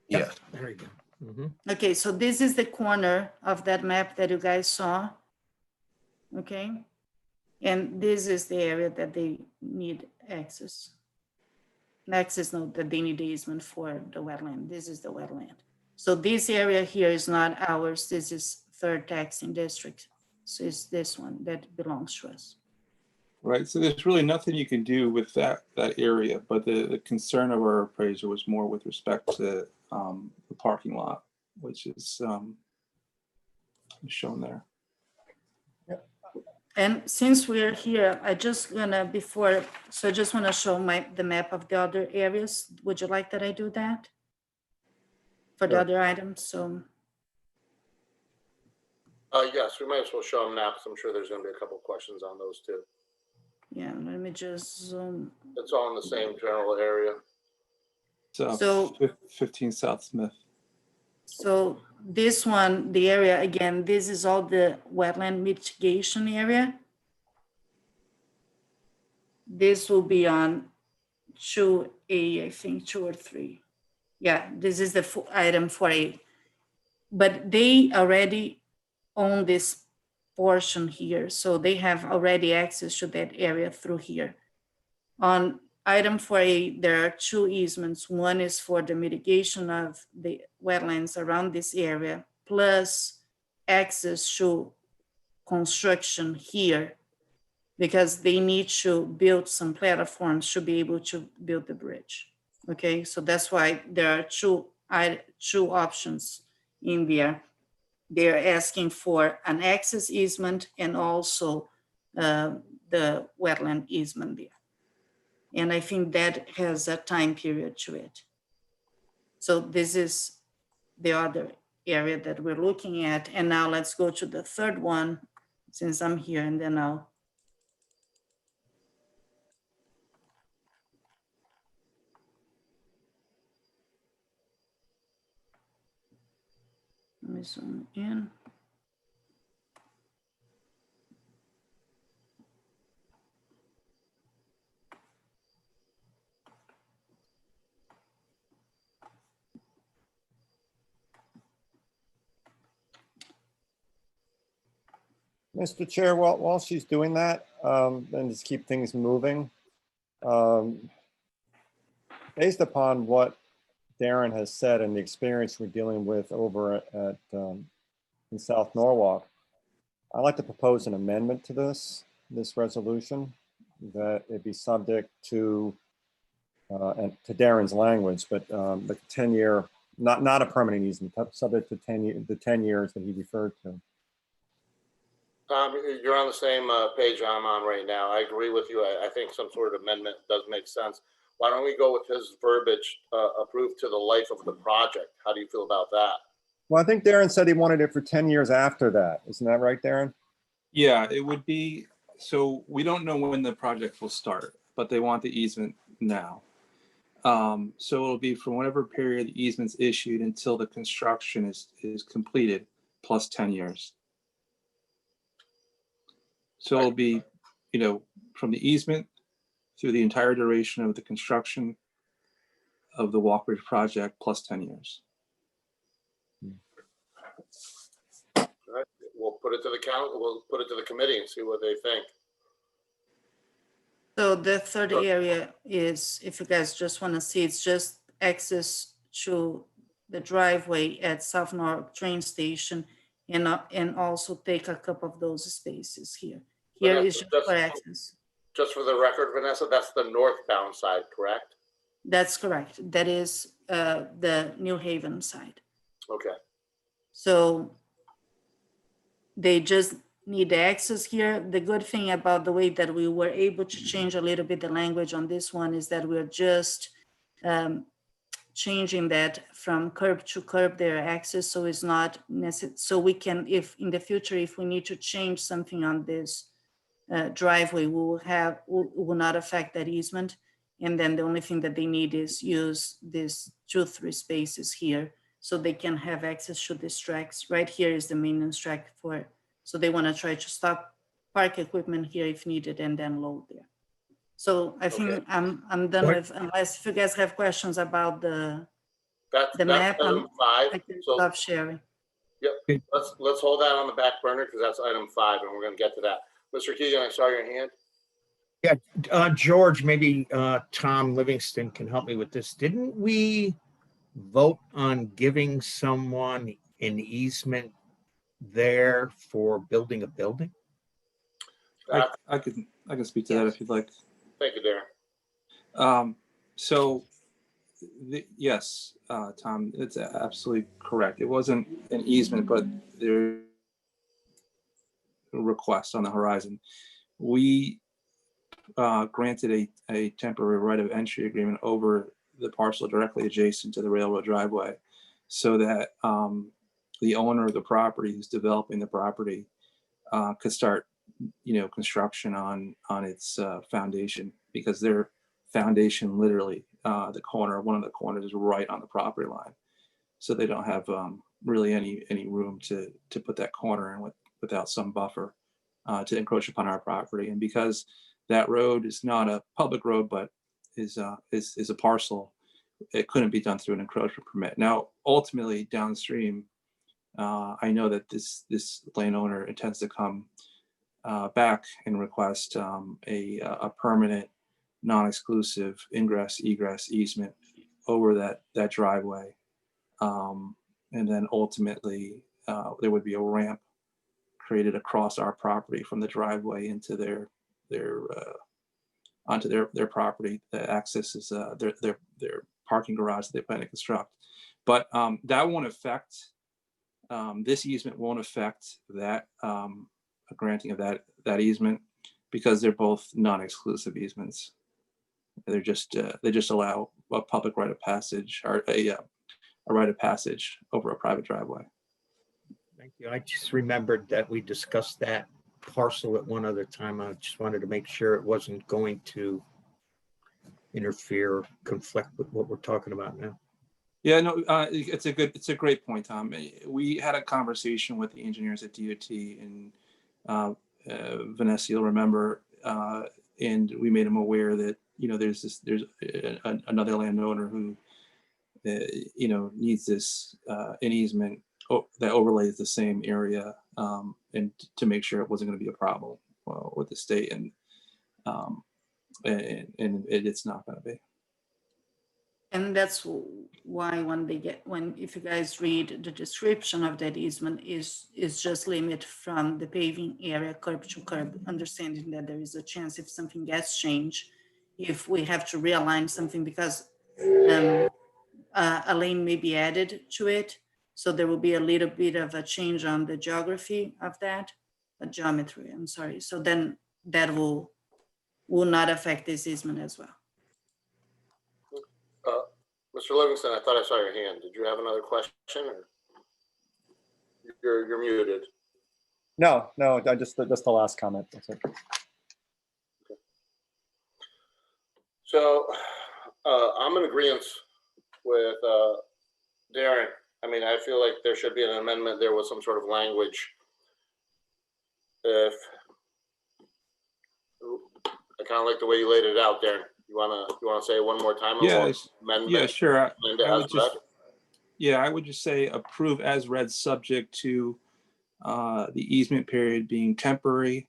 Yeah. There you go. Mhm. Okay, so this is the corner of that map that you guys saw. Okay, and this is the area that they need access. Access note that they need the easement for the wetland. This is the wetland. So this area here is not ours. This is third taxing district. So it's this one that belongs to us. Right, so there's really nothing you can do with that area, but the concern of our appraiser was more with respect to the parking lot, which is shown there. And since we're here, I just gonna so I just want to show the map of the other areas. Would you like that I do that for the Sure. other items? So Yes, we might as well show them now, because I'm sure there's going to be a couple questions on those too. yeah, let me just zoom. It's all in the same general area. So 15 South Smith. So this one, the area, again, this is all the wetland mitigation area. This will be on 2A, I think 2 or 3. Yeah, this is the item 4A. But they already own this portion here. So they have already access to that area through here. On item 4A, there are 2 easements. One is for the mitigation of the wetlands around this area, plus access to construction here, because they need to build some platforms to be able to build the bridge. Okay, so that's why there are two options in there. They're asking for an access easement and also the wetland easement there. And I think that has a time period to it. So this is the other area that we're looking at. And now let's go to the third one, since I'm here, and then I'll. Let me zoom in. Mr. Chair, while she's doing that, and just keep things moving, based upon what Darren has said and the experience we're dealing with over at in South Norwalk, I'd like to propose an amendment to this resolution, that it be subject to, and to Darren's language, but the 10-year, not a permanent easement, subject to the 10 years that he referred to. You're on the same page I'm on right now. I agree with you. I think some sort of amendment does make sense. Why don't we go with his verbiage, approved to the life of the project? How do you feel about that? Well, I think Darren said he wanted it for 10 years after that. Isn't that right, Darren? Yeah, it would be, so we don't know when the project will start, but they want the easement now. So it'll be from whatever period the easement's issued until the construction is completed, plus 10 years. So it'll be, from the easement through the entire duration of the construction of the Walkbridge project, plus 10 years. All right. we'll put it to the council, we'll put it to the committee and see what they think. So the third area is, if you guys just want to see, it's just access to the driveway at South North train station and also take a couple of those spaces here. Here Vanessa, is just for access. Just for the record, Vanessa, that's the northbound side, correct? That's correct. That is the New Haven side. Okay. So they just need the access here. The good thing about the way that we were able to change a little bit the language on this one is that we're just changing that from curb to curb their access. So it's not necessary. So we can, if in the future, if we need to change something on this driveway, will not affect that easement. And then the only thing that they need is use these 2-3 spaces here so they can have access to these tracks. Right here is the maintenance track for, so they want to try to stop park equipment here if needed and then load there. So I think I'm done with, unless if you guys have questions about the map, item I 5. can So stop sharing. yep, let's hold that on the back burner because that's item 5, and we're going to get to that. Mr. Keegan, I saw your hand. Yeah, George, maybe Tom Livingston can help me with this. Didn't we vote on giving someone an easement there for building a building? I can speak to that if you'd like. Thank you, Darren. So, yes, Tom, it's absolutely correct. It wasn't an easement, but there request on the horizon. We granted a temporary right of entry agreement over the parcel directly adjacent to the railroad driveway, so that the owner of the property who's developing the property could start, construction on its foundation, because their foundation literally one of the corners is right on the property line, so they don't have really any room to put that corner in without some buffer to encroach upon our property. And because that road is not a public road but is a parcel, it couldn't be done through an encroachment permit. Now ultimately downstream, I know that this landowner intends to come back and request a permanent, non-exclusive ingress egress easement over that driveway, and then ultimately there would be a ramp created across our property from the driveway into onto their property that accesses their parking garage that they plan to construct. But that won't affect, this easement won't affect that granting of that easement, because they're both non-exclusive easements. They just allow a public right of passage, or a right of passage over a private driveway. Thank you. I just remembered that we discussed that parcel at one other time. I just wanted to make sure it wasn't going to interfere or conflict with what we're talking about now. Yeah, no, it's a great point, Tom. We had a conversation with the engineers at DOT, and Vanessa, you'll remember, and we made them aware that there's another landowner who needs this an easement that overlays the same area, and to make sure it wasn't going to be a problem with the state, and it's not going to be. And that's why if you guys read the description of that easement is just limit from the paving area curb to curb, understanding that there is a chance if something gets changed, if we have to realign something, because a lane may be added to it. So there will be a little bit of a change on the geography of that, geometry, I'm sorry. So then that will not affect this easement as well. Mr. Livingston, I thought I saw your hand. Did you have another question? Or you're muted. No, I just the last comment. That's it. Okay. So I'm in agreement with Darren. I mean, I feel like there should be an amendment there with some sort of language. I kind of like the way you laid it out, Darren. You wanna say it one more time? Yeah, sure. I would just say approve as read, subject to the easement period being temporary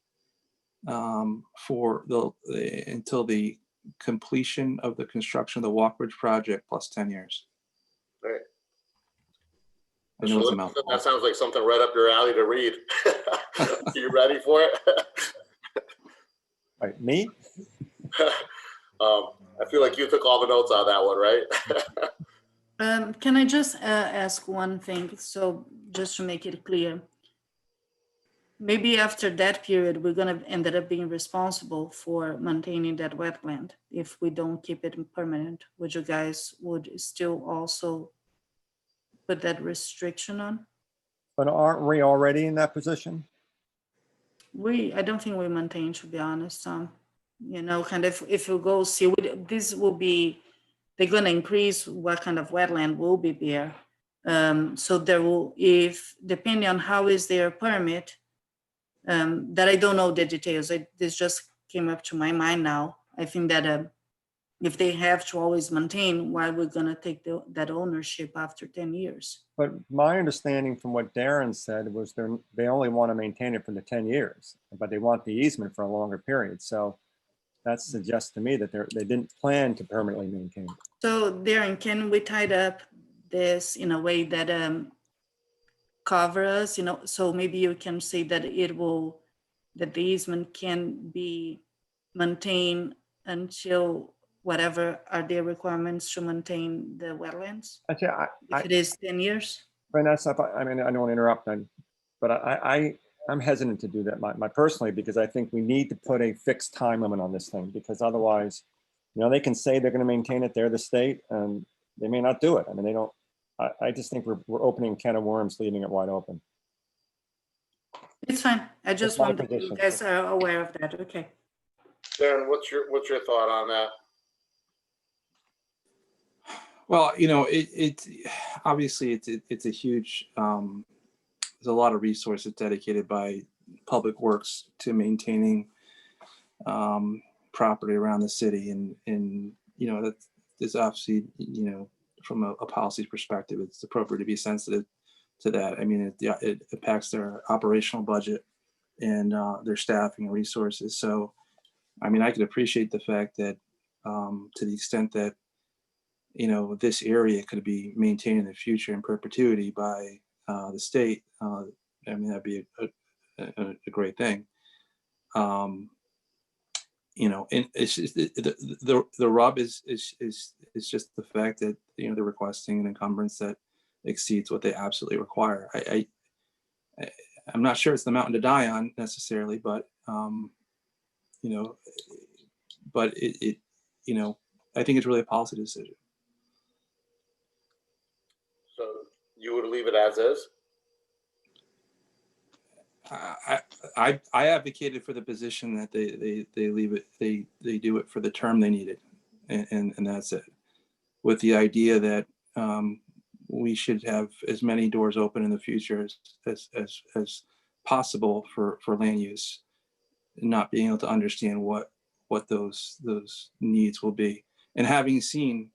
for until the completion of the construction of the Walkbridge project plus 10 years. Right. I know it's a mouthful. That sounds like something right up your alley to read. Are you ready for it? Right, me? I feel like you took all the notes on that one, right? Can I just ask one thing? So just to make it clear, maybe after that period, we're gonna end up being responsible for maintaining that wetland. If we don't keep it permanent, would you guys would still also put that restriction on? But aren't we already in that position? I don't think we maintain, to be honest. You know, kind of if you go see, this will be, they're gonna increase what kind of wetland will be there. So there will, if depending on how is their permit, that I don't know the details. This just came up to my mind now. I think that if they have to always maintain, why we're gonna take that ownership after 10 years? But my understanding from what Darren said was they only want to maintain it for the 10 years, but they want the easement for a longer period. So that suggests to me that they didn't plan to permanently maintain it. So Darren, can we tie up this in a way that cover us, you know, so maybe you can say that that the easement can be maintained until whatever are their requirements to maintain the wetlands? Actually, If it is 10 years? Vanessa, I mean, I don't want to interrupt them, but I'm hesitant to do that my personally, because I think we need to put a fixed time limit on this thing, because otherwise, you know, they can say they're going to maintain it. They're the state and they may not do it. I mean, they don't, I just think we're opening a can of worms, leaving it wide open. It's fine. I just my want you position. guys are aware of that. Okay. Darren, what's your thought on that? Well, you know, it's obviously it's a huge, there's a lot of resources dedicated by Public Works to maintaining property around the city, and you know, that's obviously, you know, from a policy perspective, it's appropriate to be sensitive to that. I mean, it impacts their operational budget and their staffing and resources. So, I mean, I could appreciate the fact that to the extent that, you know, this area could be maintained in the future in perpetuity by the state. I mean, that'd be a great thing. You know, and it's just, the rub is just the fact that, you know, they're requesting an encumbrance that exceeds what they absolutely require. I'm not sure it's the mountain to die on necessarily, but you know, but it you know, I think it's really a policy decision. So you would leave it as is? I advocated for the position that they leave it, they do it for the term they need it, and that's it, with the idea that we should have as many doors open in the future as possible for land use, not being able to understand what those needs will be, and having seen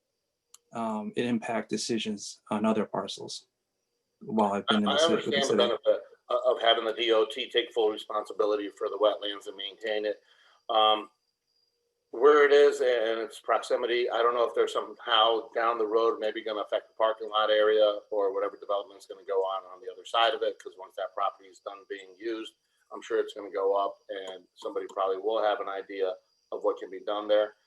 it impact decisions on other parcels while I've been in I the city. understand the benefit of having the DOT take full responsibility for the wetlands and maintain it. Where it is and its proximity, I don't know if there's somehow down the road maybe going to affect the parking lot area or whatever development is going to go on the other side of it, because once that property is done being used, I'm sure it's going to go up and somebody probably will have an idea of what can be done there.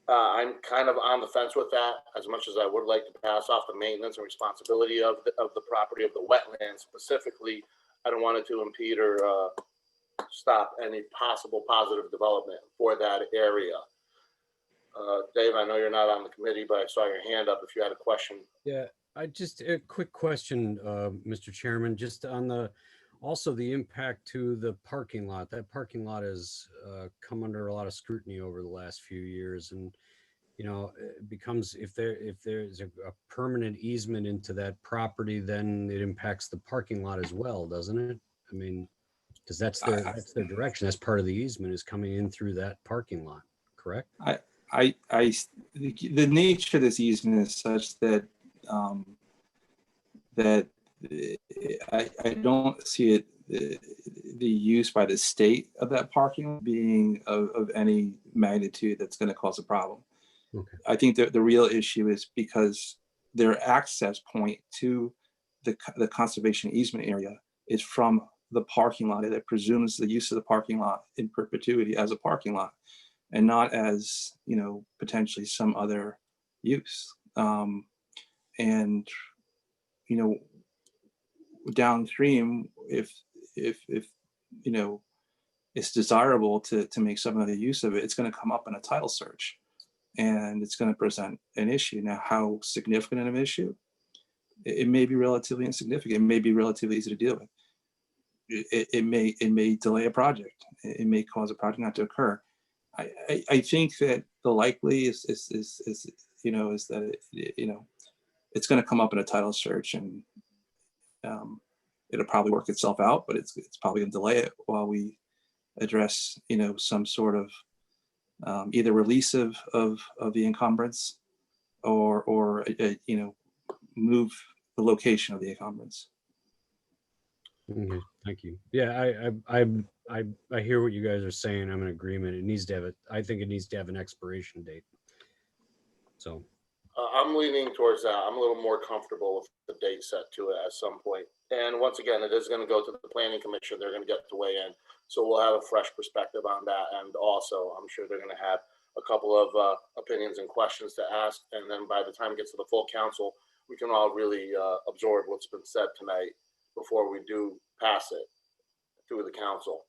I'm kind of on the fence with that, as much as I would like to pass off the maintenance and responsibility of the property of the wetlands specifically. I don't want it to impede or stop any possible positive development for that area. Dave, I know you're not on the committee, but I saw your hand up if you had a question. Yeah, I just a quick question, Mr. Chairman, just on also the impact to the parking lot. That parking lot has come under a lot of scrutiny over the last few years, and you know, it becomes, if there's a permanent easement into that property, then it impacts the parking lot as well, doesn't it? I mean, because that's their direction. That's part of the easement, is coming in through that parking lot, correct? The nature of this easement is such that that I don't see it, the use by the state of that parking being of any magnitude that's going to cause a problem. Okay. I think that the real issue is because their access point to the conservation easement area is from the parking lot. It presumes the use of the parking lot in perpetuity as a parking lot and not as, you know, potentially some other use. And, you know, downstream, if you know, it's desirable to make some other use of it, it's going to come up in a title search and it's going to present an issue. Now, how significant of an issue? It may be relatively insignificant. It may be relatively easy to deal with. It may delay a project. It may cause a project not to occur. I think that the likely is you know, is that you know, it's going to come up in a title search and it'll probably work itself out, but it's probably going to delay it while we address, you know, some sort of either release of the encumbrance or you know, move the location of the encumbrance. Okay, thank you. Yeah, I hear what you guys are saying. I'm in agreement. It needs to have I think it needs to have an expiration date. So. I'm leaning towards that. I'm a little more comfortable with the date set to it at some point. And once again, it is going to go to the planning commission. They're going to get to weigh in. So we'll have a fresh perspective on that. And also, I'm sure they're going to have a couple of opinions and questions to ask. And then by the time it gets to the full council, we can all really absorb what's been said tonight before we do pass it through the council.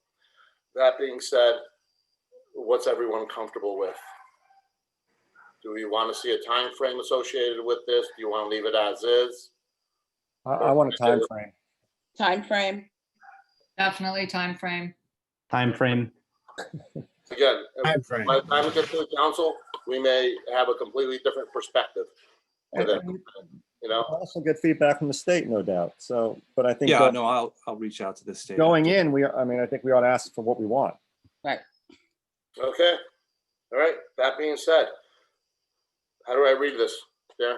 That being said, what's everyone comfortable with? Do we want to see a time frame associated with this? Do you want to leave it as is? I want a time frame. Time frame. Definitely time frame. Time frame. Again, Time frame. by the time it gets to the council, we may have a completely different perspective. And You know, also get feedback from the state, no doubt. So, but I think Yeah, no, I'll reach out to the state. going in, I mean, I think we ought to ask for what we want. Right. okay. All right. That being said, how do I read this? Yeah.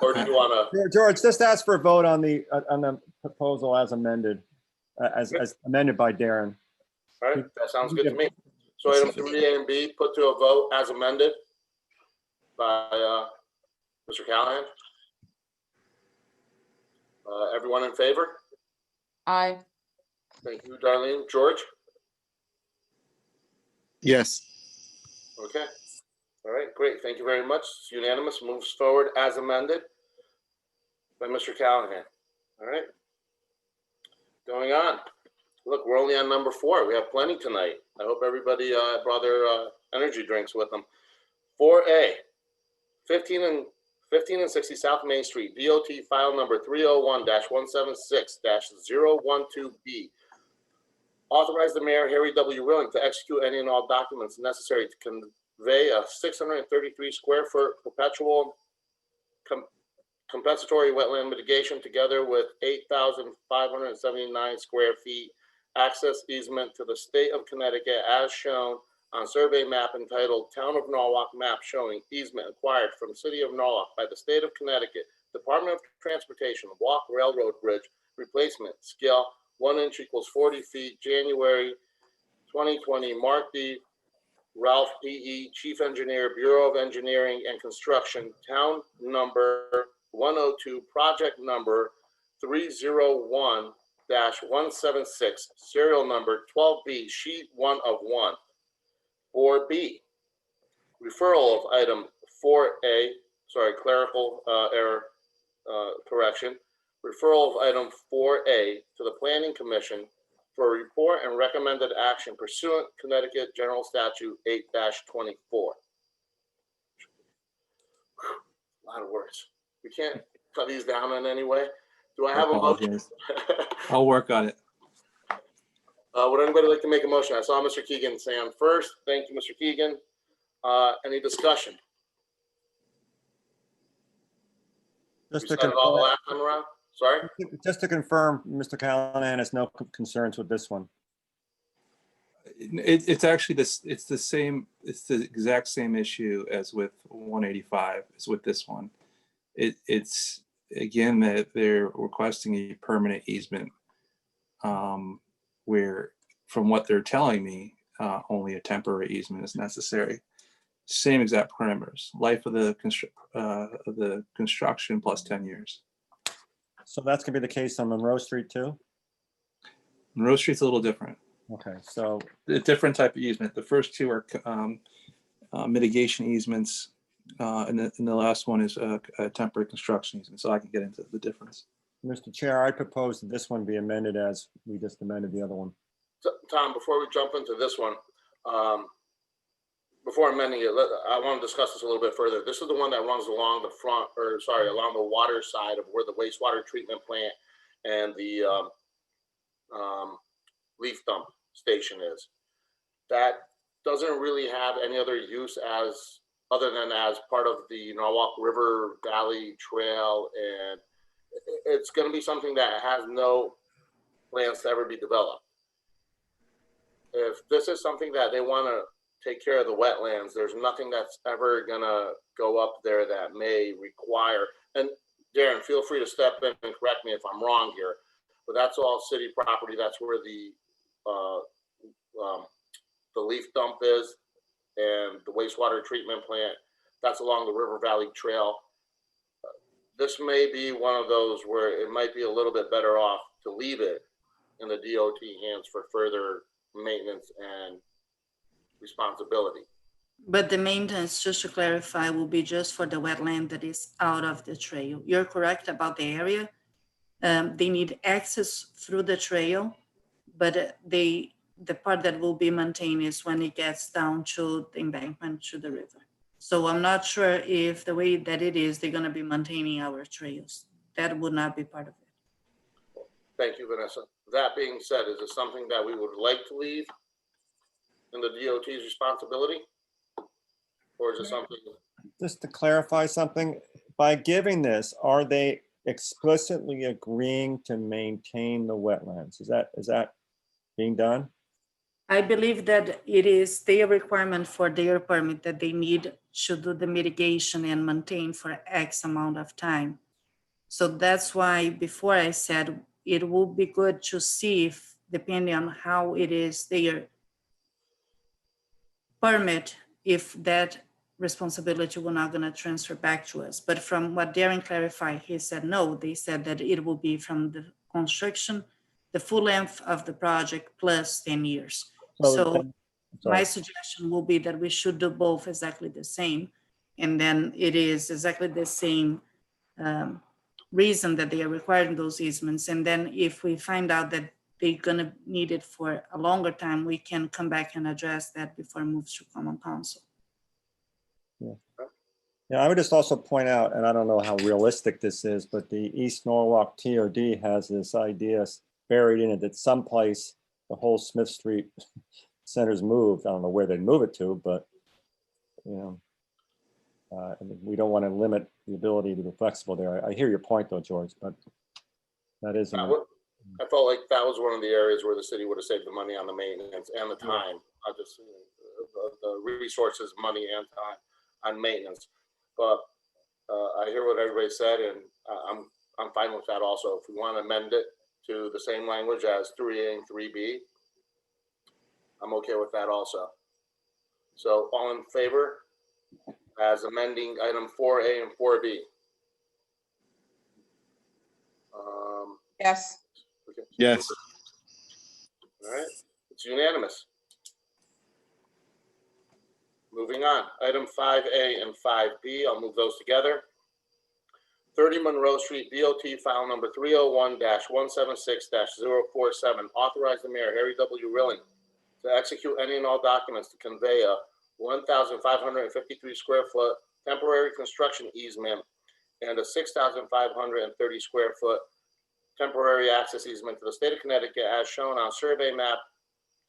Or do you want to? George, just ask for a vote on the proposal as amended, as amended by Darren. All right. That sounds good to me. So item 3A and B put to a vote as amended by Mr. Callahan. Everyone in favor? Aye. Thank you, Darlene. George? Yes. Okay. All right, great. Thank you very much. It's unanimous. Moves forward as amended by Mr. Callahan. All right. Going on. Look, we're only on number 4. We have plenty tonight. I hope everybody brought their energy drinks with them. 4A, 15 and 60 South Main Street, DOT file number 301-176-012B. Authorize the mayor, Harry W. Willing, to execute any and all documents necessary to convey a 633 square foot perpetual compensatory wetland mitigation together with 8,579 square feet access easement to the state of Connecticut as shown on survey map entitled Town of Norwalk Map showing easement acquired from City of Norwalk by the State of Connecticut, Department of Transportation, Walk Railroad Bridge replacement, scale 1 inch equals 40 feet, January 2020, Mark D. Ralph P.E., Chief Engineer, Bureau of Engineering and Construction, Town Number 102, Project Number 301-176, Serial Number 12B, Sheet 1 of 1. 4B, referral of item 4A, sorry, clerical error correction. Referral of item 4A to the Planning Commission for a report and recommended action pursuant Connecticut General Statute 8-24. A lot of words. We can't cut these down in any way. Do I have a motion? I'll work on it. Would anybody like to make a motion? I saw Mr. Keegan saying first. Thank you, Mr. Keegan. Any discussion? Just We to said it all the confirm, last time around? Sorry? just to confirm, Mr. Callahan has no concerns with this one. It's actually this. It's the same. It's the exact same issue as with 185. As with this one, it's again, that they're requesting a permanent easement, where, from what they're telling me, only a temporary easement is necessary. Same exact parameters, life of the construction plus 10 years. So that's gonna be the case on Monroe Street too? Monroe Street's a little different. Okay, so, A different type of easement. The first two are mitigation easements, and the last one is a temporary construction easement. So I can get into the difference. Mr. Chair, I propose that this one be amended as we just amended the other one. Tom, before we jump into this one, before amending it, I want to discuss this a little bit further. This is the one that runs along the front, or sorry, along the water side of where the wastewater treatment plant and the leaf dump station is. That doesn't really have any other use as other than as part of the Norwalk River Valley Trail, and it's going to be something that has no plans to ever be developed. If this is something that they want to take care of the wetlands, there's nothing that's ever going to go up there that may require, and Darren, feel free to step in and correct me if I'm wrong here, but that's all city property. That's where the leaf dump is, and the wastewater treatment plant, that's along the River Valley Trail. This may be one of those where it might be a little bit better off to leave it in the DOT hands for further maintenance and responsibility. But the maintenance, just to clarify, will be just for the wetland that is out of the trail. You're correct about the area. They need access through the trail, but the part that will be maintained is when it gets down to the embankment to the river. So I'm not sure if the way that it is, they're going to be maintaining our trails. That would not be part of it. Thank you, Vanessa. That being said, is it something that we would like to leave in the DOT's responsibility? Or is it something? Just to clarify something, by giving this, are they explicitly agreeing to maintain the wetlands? Is that being done? I believe that it is their requirement for their permit that they need to do the mitigation and maintain for X amount of time. So that's why before I said it would be good to see if, depending on how it is their permit, if that responsibility will not going to transfer back to us. But from what Darren clarified, he said no. They said that it will be from the construction, the full length of the project plus 10 years. So my suggestion will be that we should do both exactly the same. And then it is exactly the same reason that they are requiring those easements. And then if we find out that they're gonna need it for a longer time, we can come back and address that before it moves to Common Council. Yeah, I would just also point out, and I don't know how realistic this is, but the East Norwalk TOD has this idea buried in it that someplace the whole Smith Street center's moved. I don't know where they'd move it to, but we don't want to limit the ability to be flexible there. I hear your point though, George, but that is. I felt like that was one of the areas where the city would have saved the money on the maintenance and the time, not just the resources, money and time on maintenance. But I hear what everybody said, and I'm fine with that also. If we want to amend it to the same language as 3A and 3B, I'm okay with that also. So all in favor as amending item 4A and 4B? Yes. Okay. Yes. All right, it's unanimous. Moving on, item 5A and 5B, I'll move those together. 30 Monroe Street, DOT file number 301-176-047, authorize the mayor, Harry W. Rilling, to execute any and all documents to convey a 1,553 square foot temporary construction easement and a 6,530 square foot temporary access easement to the state of Connecticut as shown on survey map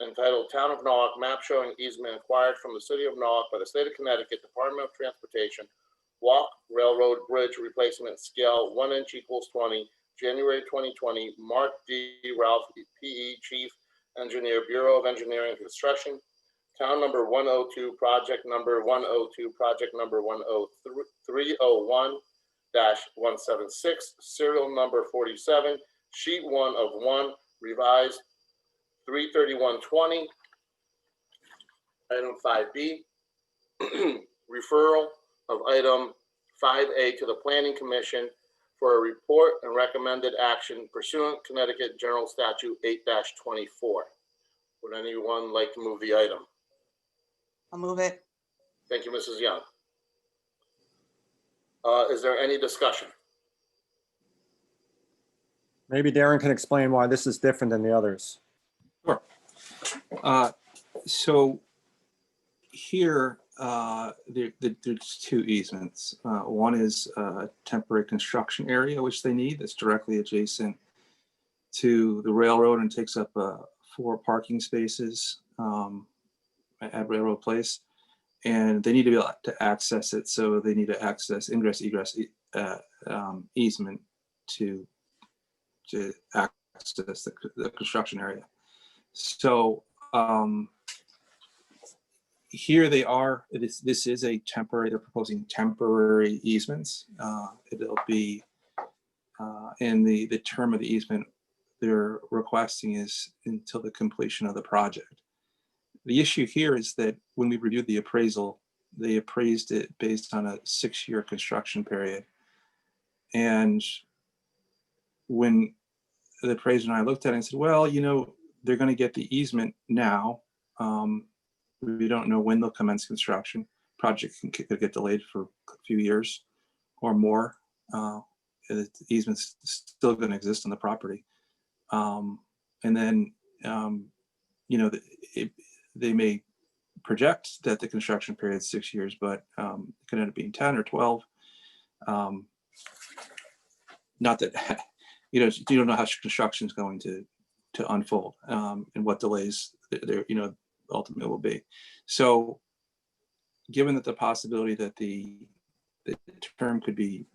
entitled Town of Norwalk, map showing easement acquired from the city of Norwalk by the state of Connecticut Department of Transportation, walk railroad bridge replacement scale 1 inch = 20, January 2020, Mark D. Ralph, PE, Chief Engineer, Bureau of Engineering and Construction, Town number 102, project number 102, project number 10301, serial number 47, sheet 1 of 1, revised 3/31/20. Item 5B, referral of item 5A to the Planning Commission for a report and recommended action pursuant Connecticut General Statute 8-24. Would anyone like to move the item? I'll move it. Thank you, Mrs. Young. Is there any discussion? Maybe Darren can explain why this is different than the others. Sure. So here, there's two easements. One is a temporary construction area, which they need, that's directly adjacent to the railroad and takes up 4 parking spaces at Railroad Place. And they need to be able to access it, so they need to access ingress egress easement to access the construction area. So here they are. This is a temporary. They're proposing temporary easements. It'll be and the term of the easement they're requesting is until the completion of the project. The issue here is that when we reviewed the appraisal, they appraised it based on a 6-year construction period. And when the appraiser and I looked at it and said, well, you know, they're going to get the easement now. We don't know when they'll commence construction. Project could get delayed for a few years or more. The easement's still going to exist on the property. And then, you know, they may project that the construction period is 6 years, but it could end up being 10 or 12. Not that, you know, you don't know how construction is going to unfold and what delays there, you know, ultimately will be. So given that the possibility that the term could be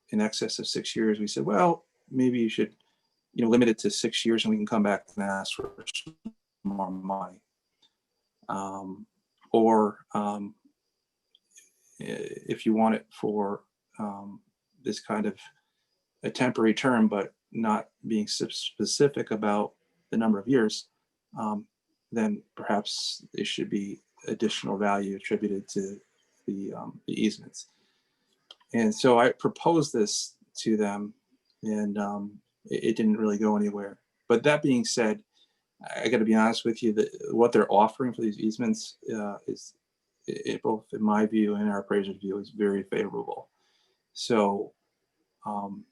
in excess of 6 years, we said, well, maybe you should, you know, limit it to 6 years and we can come back and ask for more money. If you want it for this kind of a temporary term, but not being specific about the number of years, then perhaps there should be additional value attributed to the easements. And so I proposed this to them, and it didn't really go anywhere. But that being said, I got to be honest with you, that what they're offering for these easements is, both in my view and our appraiser's view, is very favorable. So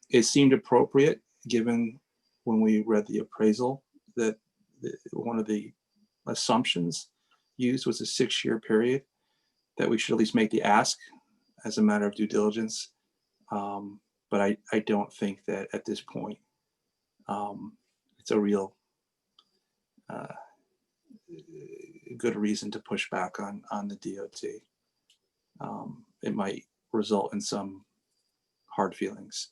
it seemed appropriate, given when we read the appraisal, that one of the assumptions used was a 6-year period, that we should at least make the ask as a matter of due diligence. But I don't think that at this point it's a real good reason to push back on the DOT. It might result in some hard feelings.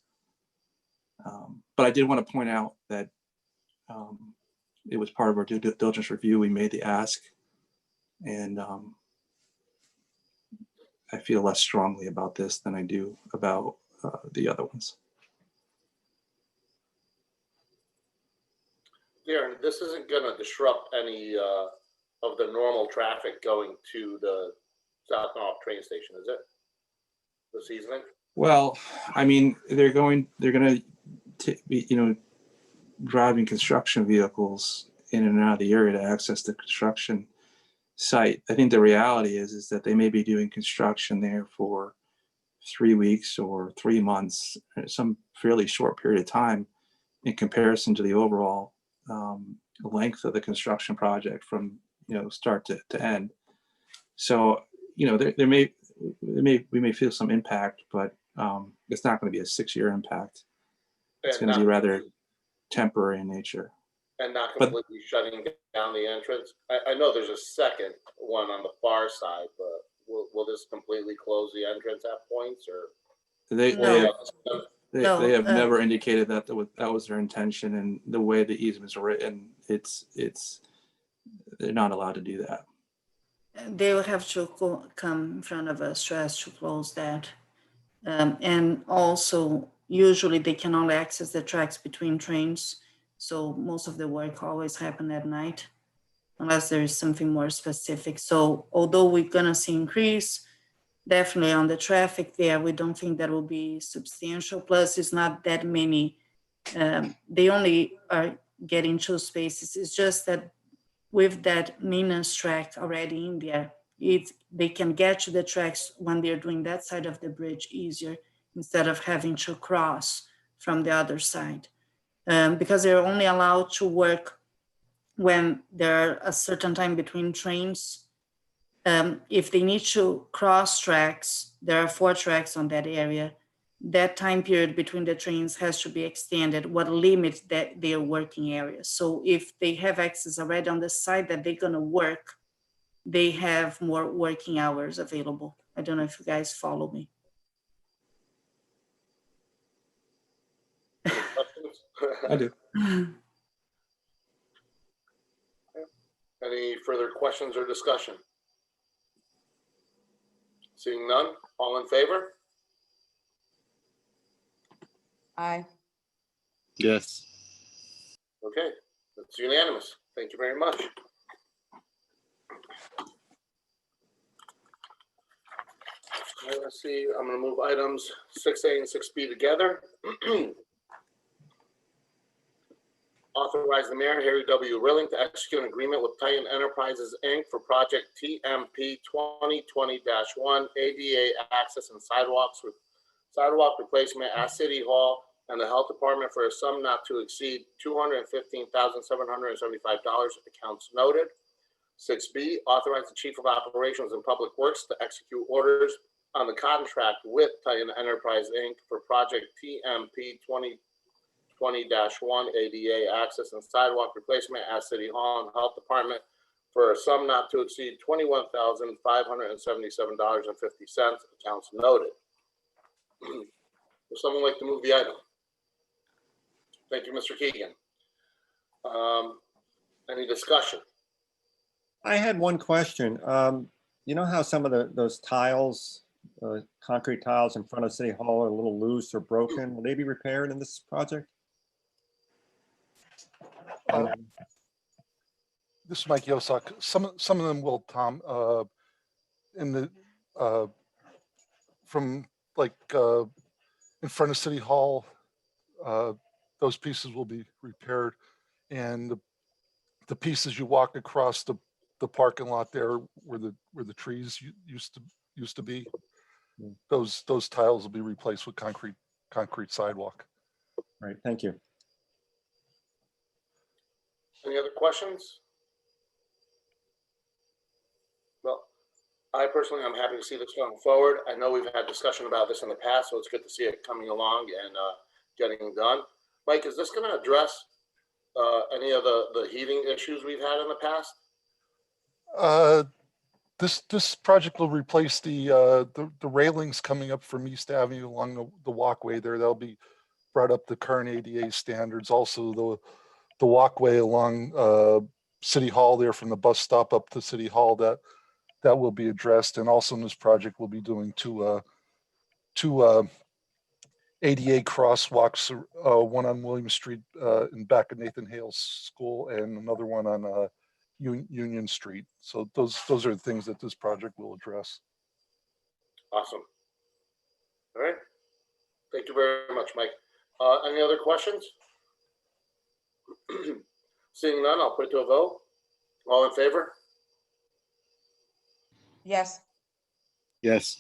But I did want to point out that it was part of our due diligence review. We made the ask, and I feel less strongly about this than I do about the other ones. Darren, this isn't going to disrupt any of the normal traffic going to the South North train station, is it? This easement? Well, I mean, they're going to be, you know, driving construction vehicles in and out of the area to access the construction site. I think the reality is that they may be doing construction there for 3 weeks or 3 months, some fairly short period of time in comparison to the overall length of the construction project from, you know, start to end. So, you know, we may feel some impact, but it's not going to be a 6-year impact. It's going to be rather temporary in nature. And not completely shutting down the entrance. I know there's a second one on the far side, but will this completely close the entrance at points, or? They have never indicated that that was their intention, and the way the easements are written, they're not allowed to do that. They will have to come in front of us to ask to close that. And also, usually they cannot access the tracks between trains. So most of the work always happen at night, unless there is something more specific. So although we're gonna see increase, definitely on the traffic there, we don't think that will be substantial. Plus, it's not that many. They only are getting 2 spaces. It's just that with that maintenance track already in there, they can get to the tracks when they're doing that side of the bridge easier instead of having to cross from the other side. Because they're only allowed to work when there are a certain time between trains. If they need to cross tracks, there are 4 tracks on that area. That time period between the trains has to be extended, what limits that their working area. So if they have access already on the side that they're gonna work, they have more working hours available. I don't know if you guys follow me. Any questions? I do. Any further questions or discussion? Seeing none, all in favor? Aye. Yes. Okay, that's unanimous. Thank you very much. Let's see, I'm gonna move items 6A and 6B together. Authorize the mayor, Harry W. Rilling, to execute an agreement with Titan Enterprises, Inc. for project TMP 2020-1 ADA access and sidewalk replacement at City Hall and the Health Department for a sum not to exceed $215,775, accounts noted. 6B, authorize the Chief of Operations and Public Works to execute orders on the contract with Titan Enterprise, Inc. for project TMP 2020-1 ADA access and sidewalk replacement at City Hall and Health Department for a sum not to exceed $21,577.50, accounts noted. Would someone like to move the item? Thank you, Mr. Keegan. Any discussion? I had one question. You know how some of those tiles, concrete tiles in front of City Hall are a little loose or broken? Will they be repaired in this project? This is Mike Yosak. Some of them will, Tom, in the from like in front of City Hall, those pieces will be repaired, and the pieces you walk across the parking lot there where the trees used to be, those tiles will be replaced with concrete sidewalk. Right. Thank you. Any other questions? Well, I personally, I'm happy to see this going forward. I know we've had discussion about this in the past, so it's good to see it coming along and getting done. Mike, is this going to address any of the heating issues we've had in the past? This project will replace the railings coming up from East Avenue along the walkway there. They'll be brought up to current ADA standards. Also, the walkway along City Hall there from the bus stop up to City Hall, that will be addressed. And also in this project, we'll be doing two ADA crosswalks, one on William Street in back of Nathan Hale's school, and another one on Union Street. So those are the things that this project will address. Awesome. All right. Thank you very much, Mike. Any other questions? Seeing none, I'll put it to a vote. All in favor? Yes. Yes.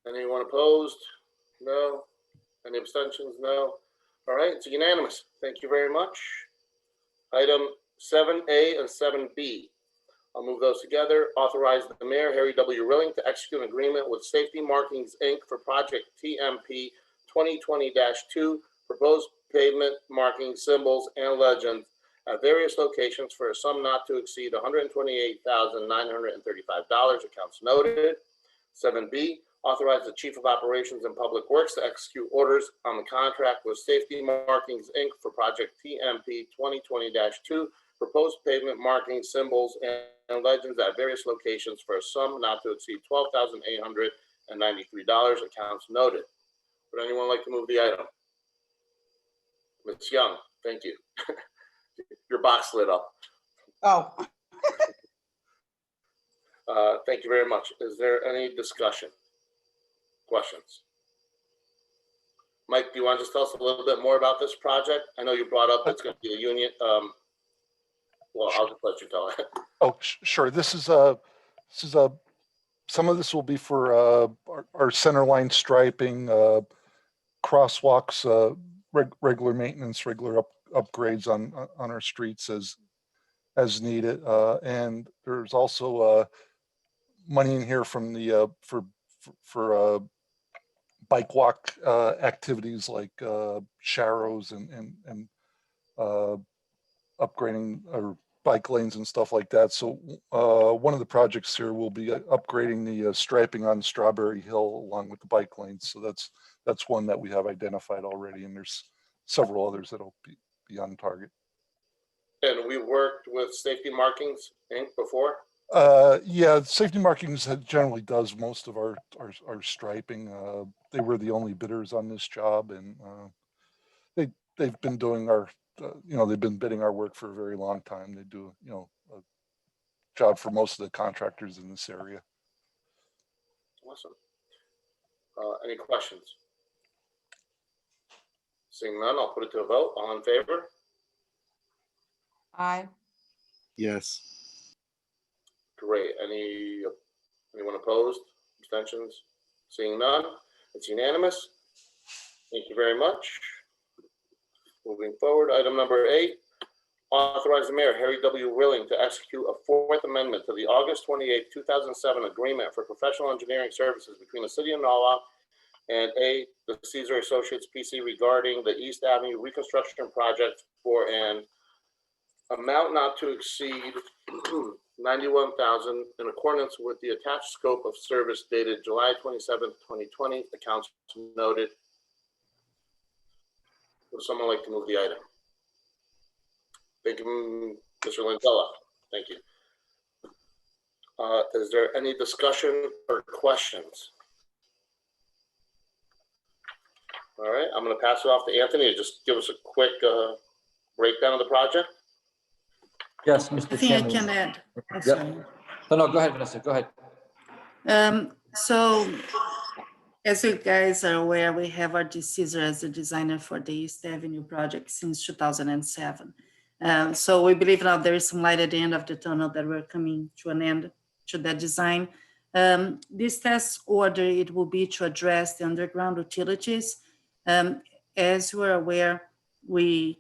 Anyone opposed? No. Any abstentions? No. All right, it's unanimous. Thank you very much. Item 7A and 7B. I'll move those together. Authorize the mayor, Harry W. Rilling, to execute an agreement with Safety Markings, Inc. for project TMP 2020-2, proposed pavement marking symbols and legends at various locations for a sum not to exceed $128,935, accounts noted. 7B, authorize the Chief of Operations and Public Works to execute orders on the contract with Safety Markings, Inc. for project TMP 2020-2, proposed pavement marking symbols and legends at various locations for a sum not to exceed $12,800, Accounts noted. Would anyone like to move the item? Ms. Young, thank you. Your box lit up. Oh, Thank you very much. Is there any discussion? Questions? Mike, do you want to just tell us a little bit more about this project? I know you brought up it's going to be a union. Well, I'll just let you tell it. Oh, sure. This is some of this will be for our center line striping, crosswalks, regular maintenance, regular upgrades on our streets as needed. And there's also money in here from the for bike walk activities like sharrows and upgrading or bike lanes and stuff like that. So one of the projects here will be upgrading the striping on Strawberry Hill along with the bike lanes. So that's one that we have identified already, and there's several others that'll be on target. And we worked with Safety Markings Inc. before. Yeah, Safety Markings generally does most of our striping. They were the only bidders on this job, and they've been doing our they've been bidding our work for a very long time. They do a job for most of the contractors in this area. Awesome. Any questions? Seeing none, I'll put it to a vote. All in favor? Aye. Yes. Great. Anyone opposed? Abstentions? Seeing none, it's unanimous. Thank you very much. Moving forward, item number 8, authorize the mayor, Harry W. Willing, to execute a 4th amendment to the August 28, 2007 agreement for professional engineering services between the city of Norwalk and the Caesar Associates PC regarding the East Avenue reconstruction project for an amount not to exceed $91,000 in accordance with the attached scope of service dated July 27, 2020. Accounts noted. Would someone like to move the item? Thank you, Mr. Lanzella. Thank you. Is there any discussion or questions? All right, I'm going to pass it off to Anthony to just give us a quick breakdown of the project. Yes, I Mr. think I Chairman. can add. I'm Yep. sorry. No, go ahead, Vanessa, go ahead. So as you guys are aware, we have RD Caesar as the designer for the East Avenue project since 2007. So we believe now there is some light at the end of the tunnel that we're coming to an end to that design. This task order, it will be to address the underground utilities. As you are aware, we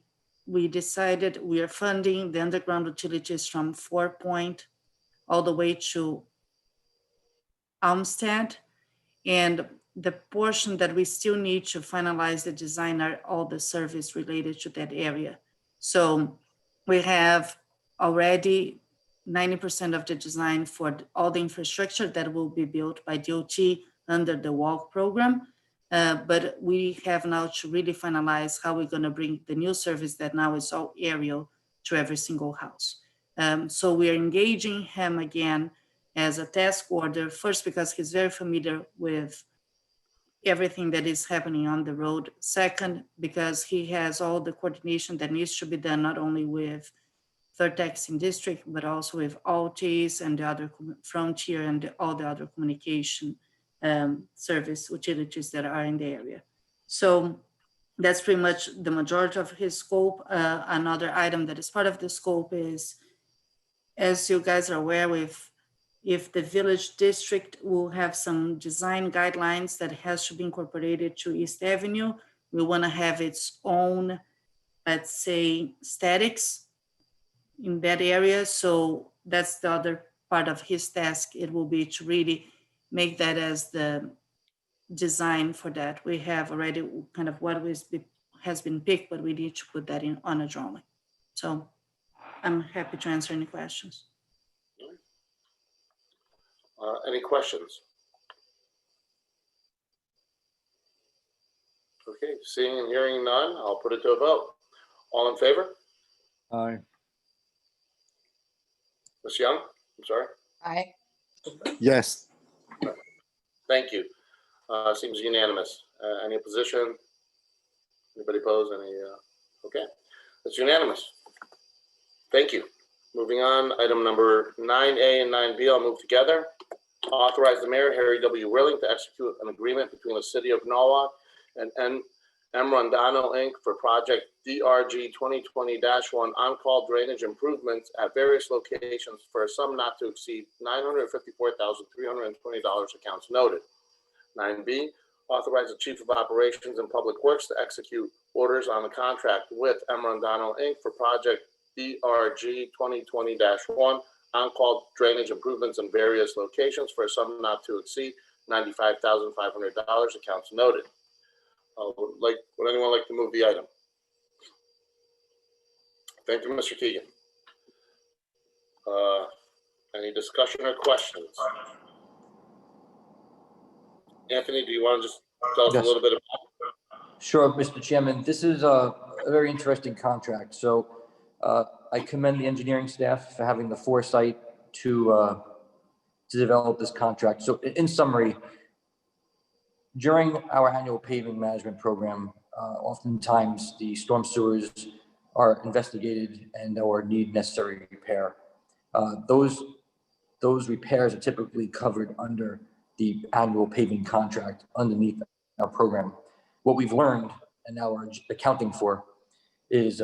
decided we are funding the underground utilities from 4 Point all the way to Olmsted. And the portion that we still need to finalize the design are all the service related to that area. So we have already 90% of the design for all the infrastructure that will be built by DOT under the WALK program. But we have now to really finalize how we're going to bring the new service that now is all aerial to every single house. So we are engaging him again as a task order, first because he's very familiar with everything that is happening on the road. Second, because he has all the coordination that needs to be done, not only with Third Texting District, but also with Altis and the other Frontier and all the other communication service utilities that are in the area. So that's pretty much the majority of his scope. Another item that is part of the scope is, as you guys are aware, if the village district will have some design guidelines that has to be incorporated to East Avenue, we want to have its own, let's say, statics in that area. So that's the other part of his task. It will be to really make that as the design for that. We have already kind of what has been picked, but we need to put that in on a drawing. So I'm happy to answer any questions. Any questions? Okay, seeing and hearing none, I'll put it to a vote. All in favor? Aye. Ms. Young, I'm sorry. aye. Yes. Thank you. Seems unanimous. Any opposition? Anybody oppose? Okay, that's unanimous. Thank you. Moving on, item number 9A and 9B, I'll move together. Authorize the mayor, Harry W. Whirling, to execute an agreement between the city of Norwalk and M. Rondano, Inc. for project DRG 2020-1 on-call drainage improvements at various locations for a sum not to exceed $954,320, accounts noted. 9B, authorize the Chief of Operations and Public Works to execute orders on the contract with M. Rondano, Inc. for project DRG 2020-1 on-call drainage improvements in various locations for a sum not to exceed $95,500, accounts noted. Would anyone like to move the item? Thank you, Mr. Keegan. Any discussion or questions? Anthony, do you want to just tell us a little bit about it? Sure, Mr. Chairman. This is a very interesting contract. So I commend the engineering staff for having the foresight to develop this contract. So in summary, during our annual paving management program, oftentimes the storm sewers are investigated and or need necessary repair. Those repairs are typically covered under the annual paving contract underneath our program. What we've learned and now we're accounting for is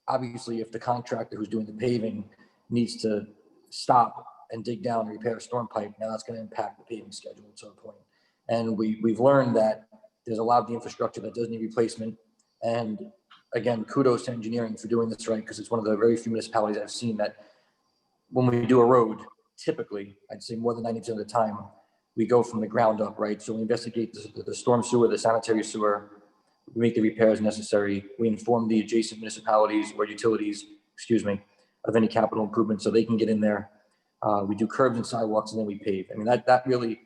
obviously if the contractor who's doing the paving needs to stop and dig down and repair a storm pipe, now that's going to impact the paving schedule at some point. And we've learned that there's a lot of the infrastructure that does need replacement. And again, kudos to engineering for doing this right, because it's one of the very few municipalities I've seen that when we do a road, typically, I'd say more than 90% of the time, we go from the ground up, right? So we investigate the storm sewer, the sanitary sewer, we make the repairs necessary. We inform the adjacent municipalities or utilities, of any capital improvements so they can get in there. We do curbs and sidewalks and then we pave. I mean, that really,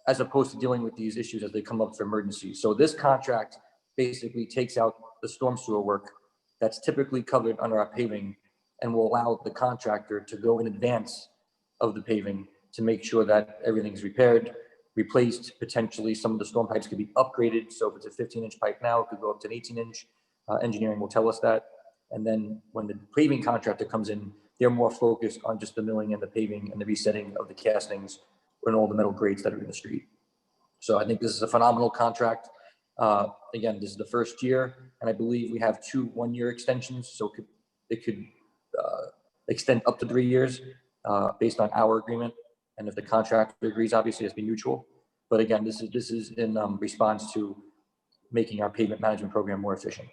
as opposed to dealing with these issues as they come up for emergencies. So this contract basically takes out the storm sewer work that's typically covered under our paving and will allow the contractor to go in advance of the paving to make sure that everything's repaired, replaced. Potentially some of the storm pipes could be upgraded. So if it's a 15-inch pipe now, it could go up to an 18-inch. Engineering will tell us that. And then when the paving contractor comes in, they're more focused on just the milling and the paving and the resetting of the castings and all the metal grades that are in the street. So I think this is a phenomenal contract. Again, this is the first year, and I believe we have 2 one-year extensions. So it could extend up to 3 years based on our agreement. And if the contractor agrees, obviously it's been mutual. But again, this is in response to making our pavement management program more efficient.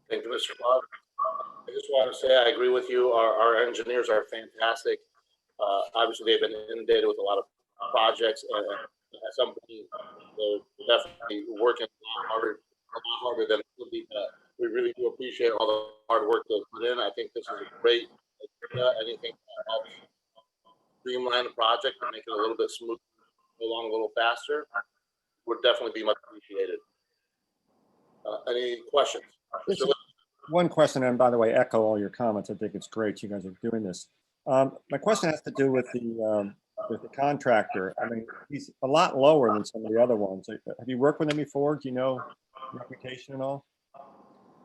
Thank you, Mr. Clark. I just want to say I agree with you. Our engineers are fantastic. Obviously, they've been inundated with a lot of projects, and at some point, they're definitely working a lot harder than it would be. We really do appreciate all the hard work they've put in. I think this is a great idea. Anything that helps streamline the project and make it a little bit smoother, go along a little faster, would definitely be much appreciated. Any questions? One question, and by the way, echo all your comments. I think it's great you guys are doing this. My question has to do with the contractor. I mean, he's a lot lower than some of the other ones. Have you worked with him before? Do you know reputation and all?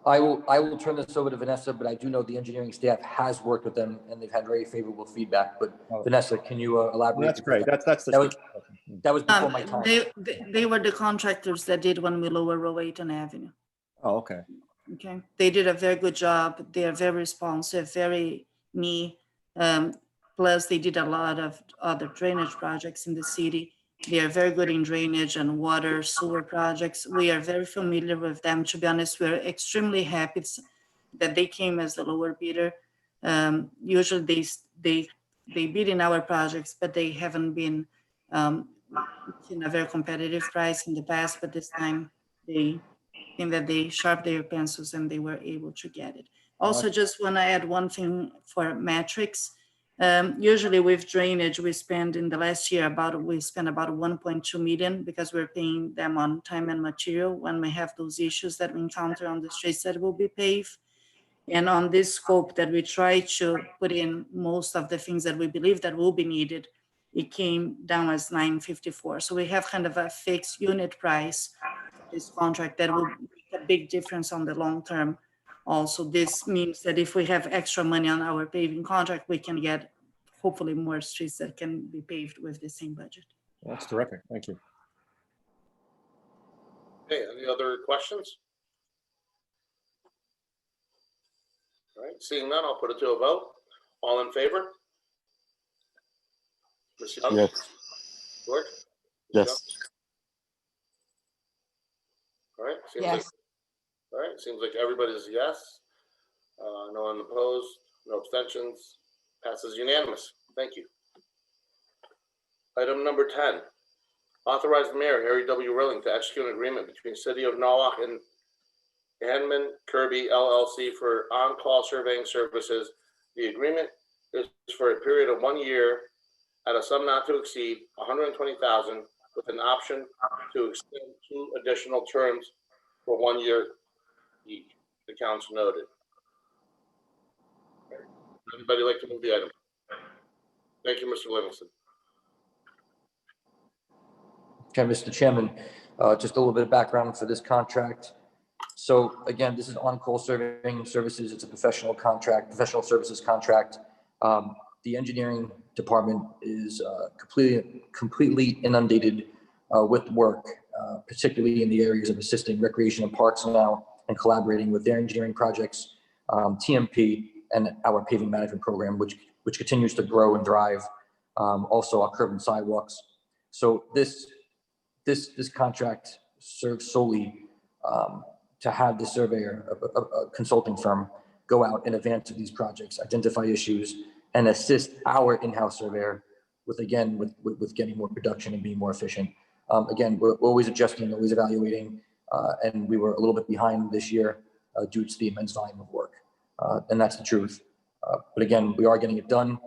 I will turn this over to Vanessa, but I do know the engineering staff has worked with them and they've had very favorable feedback. But Vanessa, can you elaborate? That's great. That was before my time. They were the contractors that did when we lower Rowayton Avenue. Oh, okay. Okay, they did a very good job. They are very responsive, very neat. Plus, they did a lot of other drainage projects in the city. They are very good in drainage and water, sewer projects. We are very familiar with them. To be honest, we're extremely happy that they came as the lower bidder. Usually they bid in our projects, but they haven't been in a very competitive price in the past. But this time they think that they sharpened their pencils and they were able to get it. Also, just want to add one thing for metrics. Usually with drainage, we spend in the last year about 1.2 million because we're paying them on time and material when we have those issues that we encounter on the streets that will be paved. And on this scope that we try to put in most of the things that we believe that will be needed, it came down as $9.54. So we have kind of a fixed unit price for this contract that will make a big difference on the long term. Also, this means that if we have extra money on our paving contract, we can get hopefully more streets that can be paved with the same budget. That's terrific. Thank you. Okay, any other questions? All right, seeing none, I'll put it to a vote. All in favor? Ms. Young? Yes. George? Yes. All right, Yes. all right, seems like everybody's a yes. No one opposed, no abstentions, passes unanimous. Thank you. Item number 10, authorize the mayor, Harry W. Rilling, to execute an agreement between City of Norwalk and Hanman Kirby LLC for on-call surveying services. The agreement is for a period of 1 year at a sum not to exceed $120,000 with an option to extend 2 additional terms for 1 year each. The council noted. Anybody like to move the item? Thank you, Mr. Livingston. Okay, Mr. Chairman, just a little bit of background for this contract. So again, this is on-call surveying services. It's a professional contract, professional services contract. The engineering department is completely inundated with work, particularly in the areas of assisting recreation and parks now and collaborating with their engineering projects, TMP, and our paving management program, which continues to grow and drive. Also our curb and sidewalks. So this contract serves solely to have the surveyor, a consulting firm, go out in advance of these projects, identify issues, and assist our in-house surveyor with getting more production and being more efficient. Again, we're always adjusting, always evaluating, and we were a little bit behind this year due to the immense volume of work, and that's the truth. But again, we are getting it done.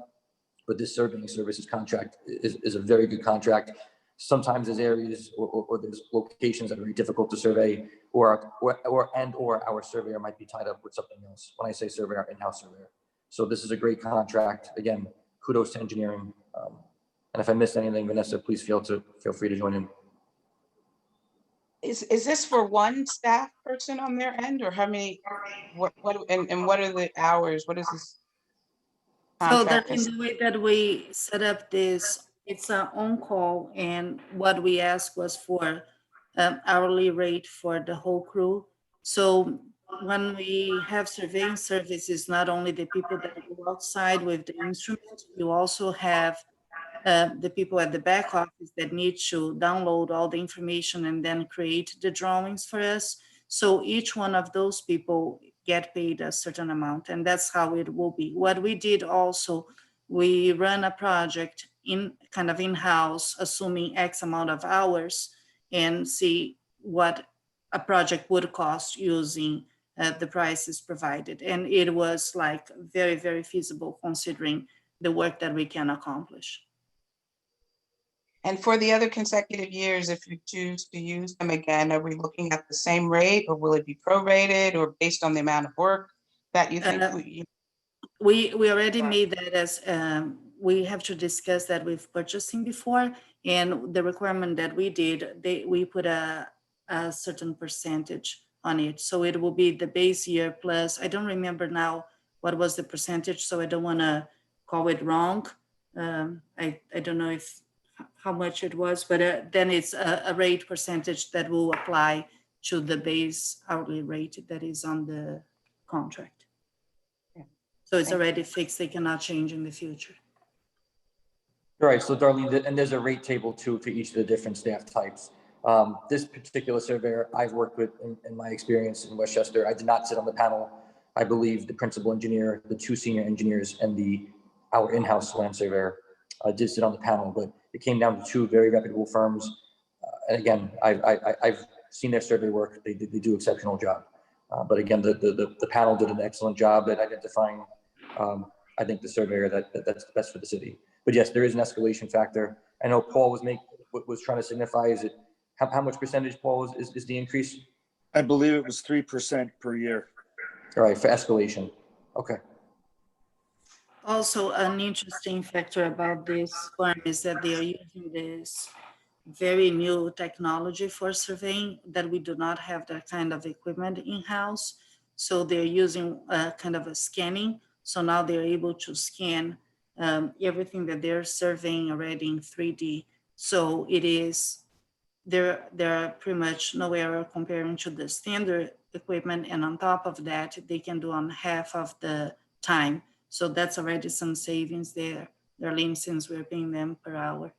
But this surveying services contract is a very good contract. Sometimes there's areas or there's locations that are very difficult to survey, or our surveyor might be tied up with something else. When I say surveyor, our in-house surveyor. So this is a great contract. Again, kudos to engineering. And if I missed anything, Vanessa, please feel free to join in. Is this for one staff person on their end, or how many, what are the hours? What is this So contract? in the way that we set up this, it's an on-call, and what we asked was for hourly rate for the whole crew. So when we have surveying services, not only the people that go outside with the instruments, you also have the people at the back office that need to download all the information and then create the drawings for us. So each one of those people get paid a certain amount, and that's how it will be. What we did also, we run a project in-house, assuming X amount of hours, and see what a project would cost using the prices provided. And it was like very, very feasible considering the work that we can accomplish. And for the other consecutive years, if you choose to use them again, are we looking at the same rate, or will it be prorated, or based on the amount of work that you think? We already made that as, we have to discuss that with purchasing before, and the requirement that we did, we put a certain percentage on it. So it will be the base year plus, I don't remember now what was the percentage, so I don't want to call it wrong. I don't know how much it was, but then it's a rate percentage that will apply to the base hourly rate that is on the contract. Yeah. So it's already fixed, they cannot change in the future. All right, so Darlene, and there's a rate table too for each of the different staff types. This particular surveyor I've worked with in my experience in Westchester, I did not sit on the panel. I believe the principal engineer, the 2 senior engineers, and our in-house land surveyor did sit on the panel, but it came down to 2 very reputable firms. And again, I've seen their survey work. They do exceptional job. But again, the panel did an excellent job at identifying, I think, the surveyor that's the best for the city. But yes, there is an escalation factor. I know Paul was trying to signify, is it, how much percentage, Paul, is the increase? I believe it was 3% per year. All right, for escalation. Okay. Also, an interesting factor about this farm is that they are using this very new technology for surveying that we do not have that kind of equipment in-house. So they're using kind of a scanning. So now they're able to scan everything that they're surveying already in 3D. So it is, there are pretty much no error comparing to the standard equipment. And on top of that, they can do on half of the time. So that's already some savings there. They're lean since we're paying them per hour.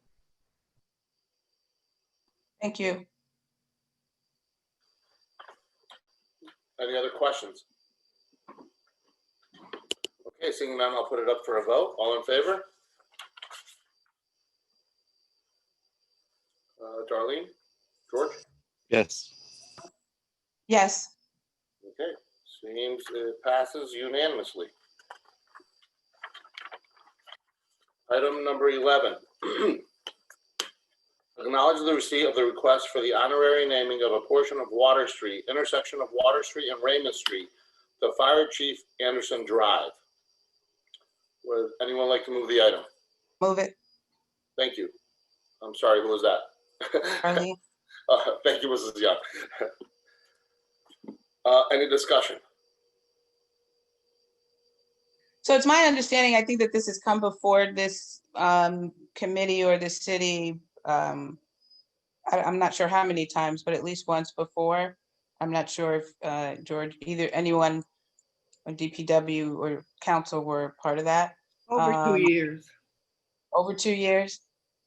Thank you. Any other questions? Okay, seeing none, I'll put it up for a vote. All in favor? Darlene? George? Yes. Yes. Okay, seems it passes unanimously. Item number 11. Acknowledge the receipt of the request for the honorary naming of a portion of Water Street, intersection of Water Street and Raymond Street, to Fire Chief Anderson Drive. Would anyone like to move the item? Move it, Thank you. I'm sorry, who was that? Arlene. Thank you, Mrs. Young. Any discussion? So it's my understanding, I think that this has come before this committee or the city. I'm not sure how many times, but at least once before. I'm not sure if George, either anyone on DPW or council were part of that. Over 2 years. Over 2 years.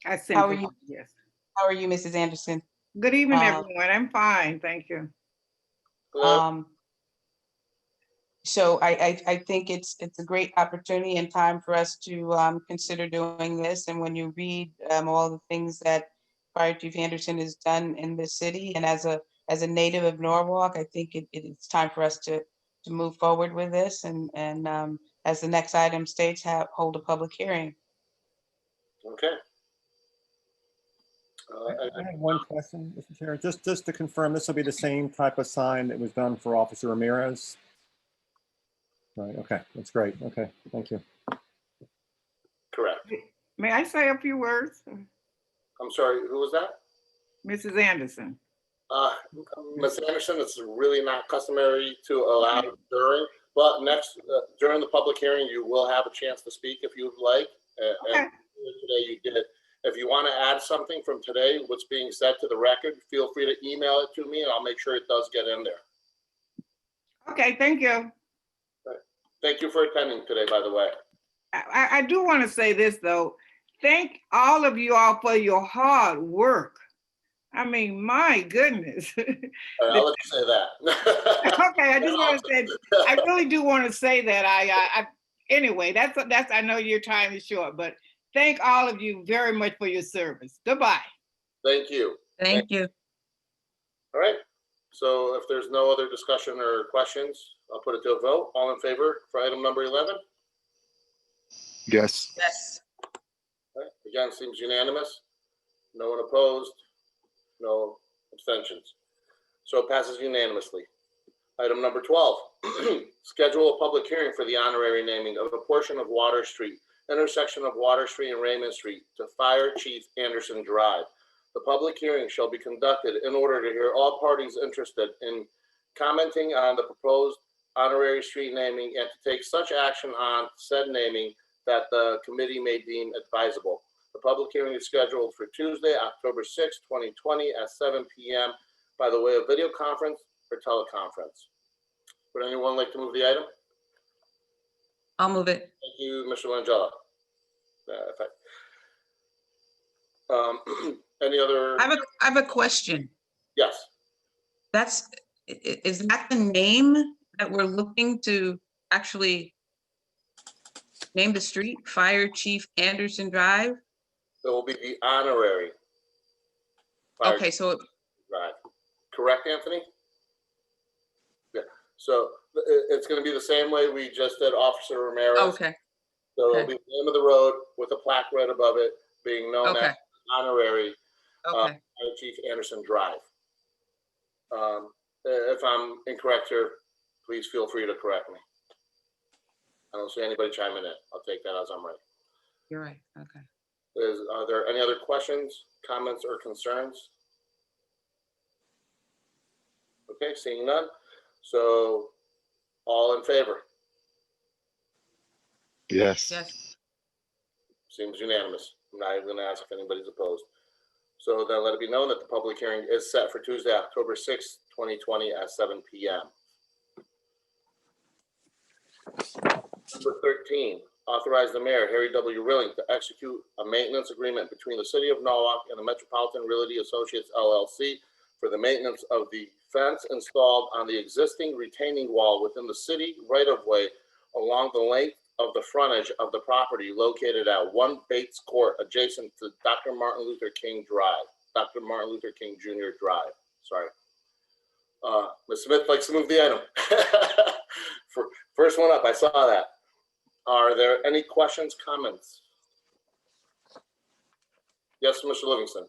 I sent How are them, you? yes. How are you, Mrs. Anderson? Good evening, Um, everyone. I'm fine, thank you. So I think it's a great opportunity and time for us to consider doing this. And when you read all the things that Fire Chief Anderson has done in the city, and as a native of Norwalk, I think it's time for us to move forward with this. And as the next item states, hold a public hearing. Okay. I had one question, Mr. Chair. Just to confirm, this will be the same type of sign that was done for Officer Ramirez? Right, okay, that's great. Okay, thank you. Correct. May I say a few words? I'm sorry, who was that? Mrs. Anderson. Ms. Anderson, it's really not customary to allow during, but next, during the public hearing, you will have a chance to speak if you'd like. Okay. And today you did. If you want to add something from today, what's being said to the record, feel free to email it to me and I'll make sure it does get in there. Okay, thank you. Thank you for attending today, by the way. I do want to say this, though. Thank all of you all for your hard work. I mean, my goodness. All right, I'll let you say that. Okay, I just want to say, I really do want to say that. Anyway, that's. I know your time is short, but thank all of you very much for your service. Goodbye. Thank you. Thank you. All right. So if there's no other discussion or questions, I'll put it to a vote. All in favor for item number 11? Yes. Yes. All right. Again, seems unanimous. No one opposed. No abstentions. So it passes unanimously. Item number 12, schedule a public hearing for the honorary naming of a portion of Water Street, intersection of Water Street and Raymond Street, to Fire Chief Anderson Drive. The public hearing shall be conducted in order to hear all parties interested in commenting on the proposed honorary street naming and to take such action on said naming that the committee may deem advisable. The public hearing is scheduled for Tuesday, October 6, 2020 at 7 p.m. by the way of video conference or teleconference. Would anyone like to move the item? I'll move it. Thank you, Mr. Langella. Any other? I have a question. Yes. Is that the name that we're looking to actually name the street? Fire Chief Anderson Drive? There will be the honorary. Fire Okay, so Drive. Correct, Anthony? Yeah. So it's going to be the same way we just did Officer Ramirez. okay. So it'll be the name of the road with a plaque right above it being known Okay. as honorary Okay. Fire Chief Anderson Drive. If I'm incorrect here, please feel free to correct me. I don't see anybody chiming in. I'll take that as I'm right. You're right. Okay. Are there any other questions, comments, or concerns? Okay, seeing none. So all in favor? Yes. Yes. Seems unanimous. I'm not even going to ask if anybody's opposed. So then let it be known that the public hearing is set for Tuesday, October 6th, 2020 at 7 p.m. Number 13, authorize the mayor, Harry W. Rilling, to execute a maintenance agreement between the city of Norwalk and the Metropolitan Realty Associates LLC for the maintenance of the fence installed on the existing retaining wall within the city right-of-way along the length of the frontage of the property located at 1 Bates Court adjacent to Dr. Martin Luther King Drive, Dr. Martin Luther King Jr. Drive, sorry. Ms. Smith likes to move the item. First one up, I saw that. Are there any questions, comments? Yes, Mr. Livingston.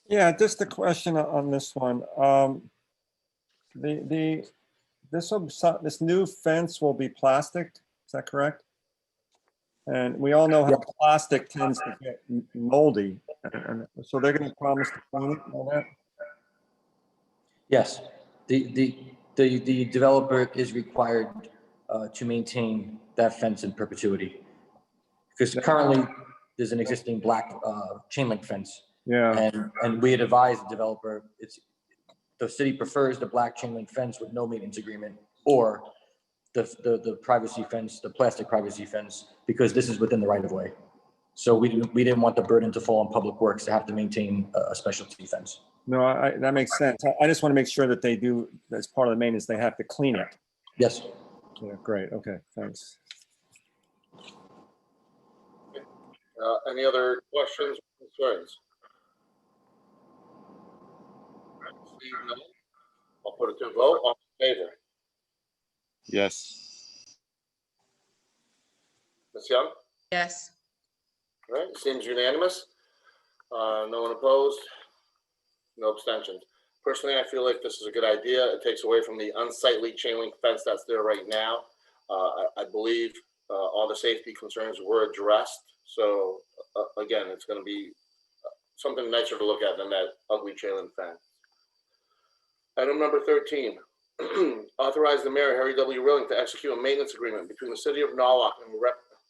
Yeah, just a question on this one. This new fence will be plastic, is that correct? And we all know how plastic tends to get moldy, and so they're going to promise to clean it and all that? Yes, the developer is required to maintain that fence in perpetuity. Because currently, there's an existing black chain link fence. Yeah. And we had advised the developer, the city prefers the black chain link fence with no maintenance agreement, or the privacy fence, the plastic privacy fence, because this is within the right of way. So we didn't want the burden to fall on Public Works to have to maintain a specialty fence. No, that makes sense. I just want to make sure that they do, as part of the maintenance, they have to clean it. Yes. Yeah, great. Okay, thanks. Any other questions or concerns? Seeing none, I'll put it to a vote. All in favor? Yes. Ms. Young? Yes. All right, seems unanimous. No one opposed, no abstentions. Personally, I feel like this is a good idea. It takes away from the unsightly chain link fence that's there right now. I believe all the safety concerns were addressed. So again, it's going to be something nicer to look at than that ugly chain link fence. Item number 13, authorize the mayor, Harry W. Rilling, to execute a maintenance agreement between the city of Norwalk and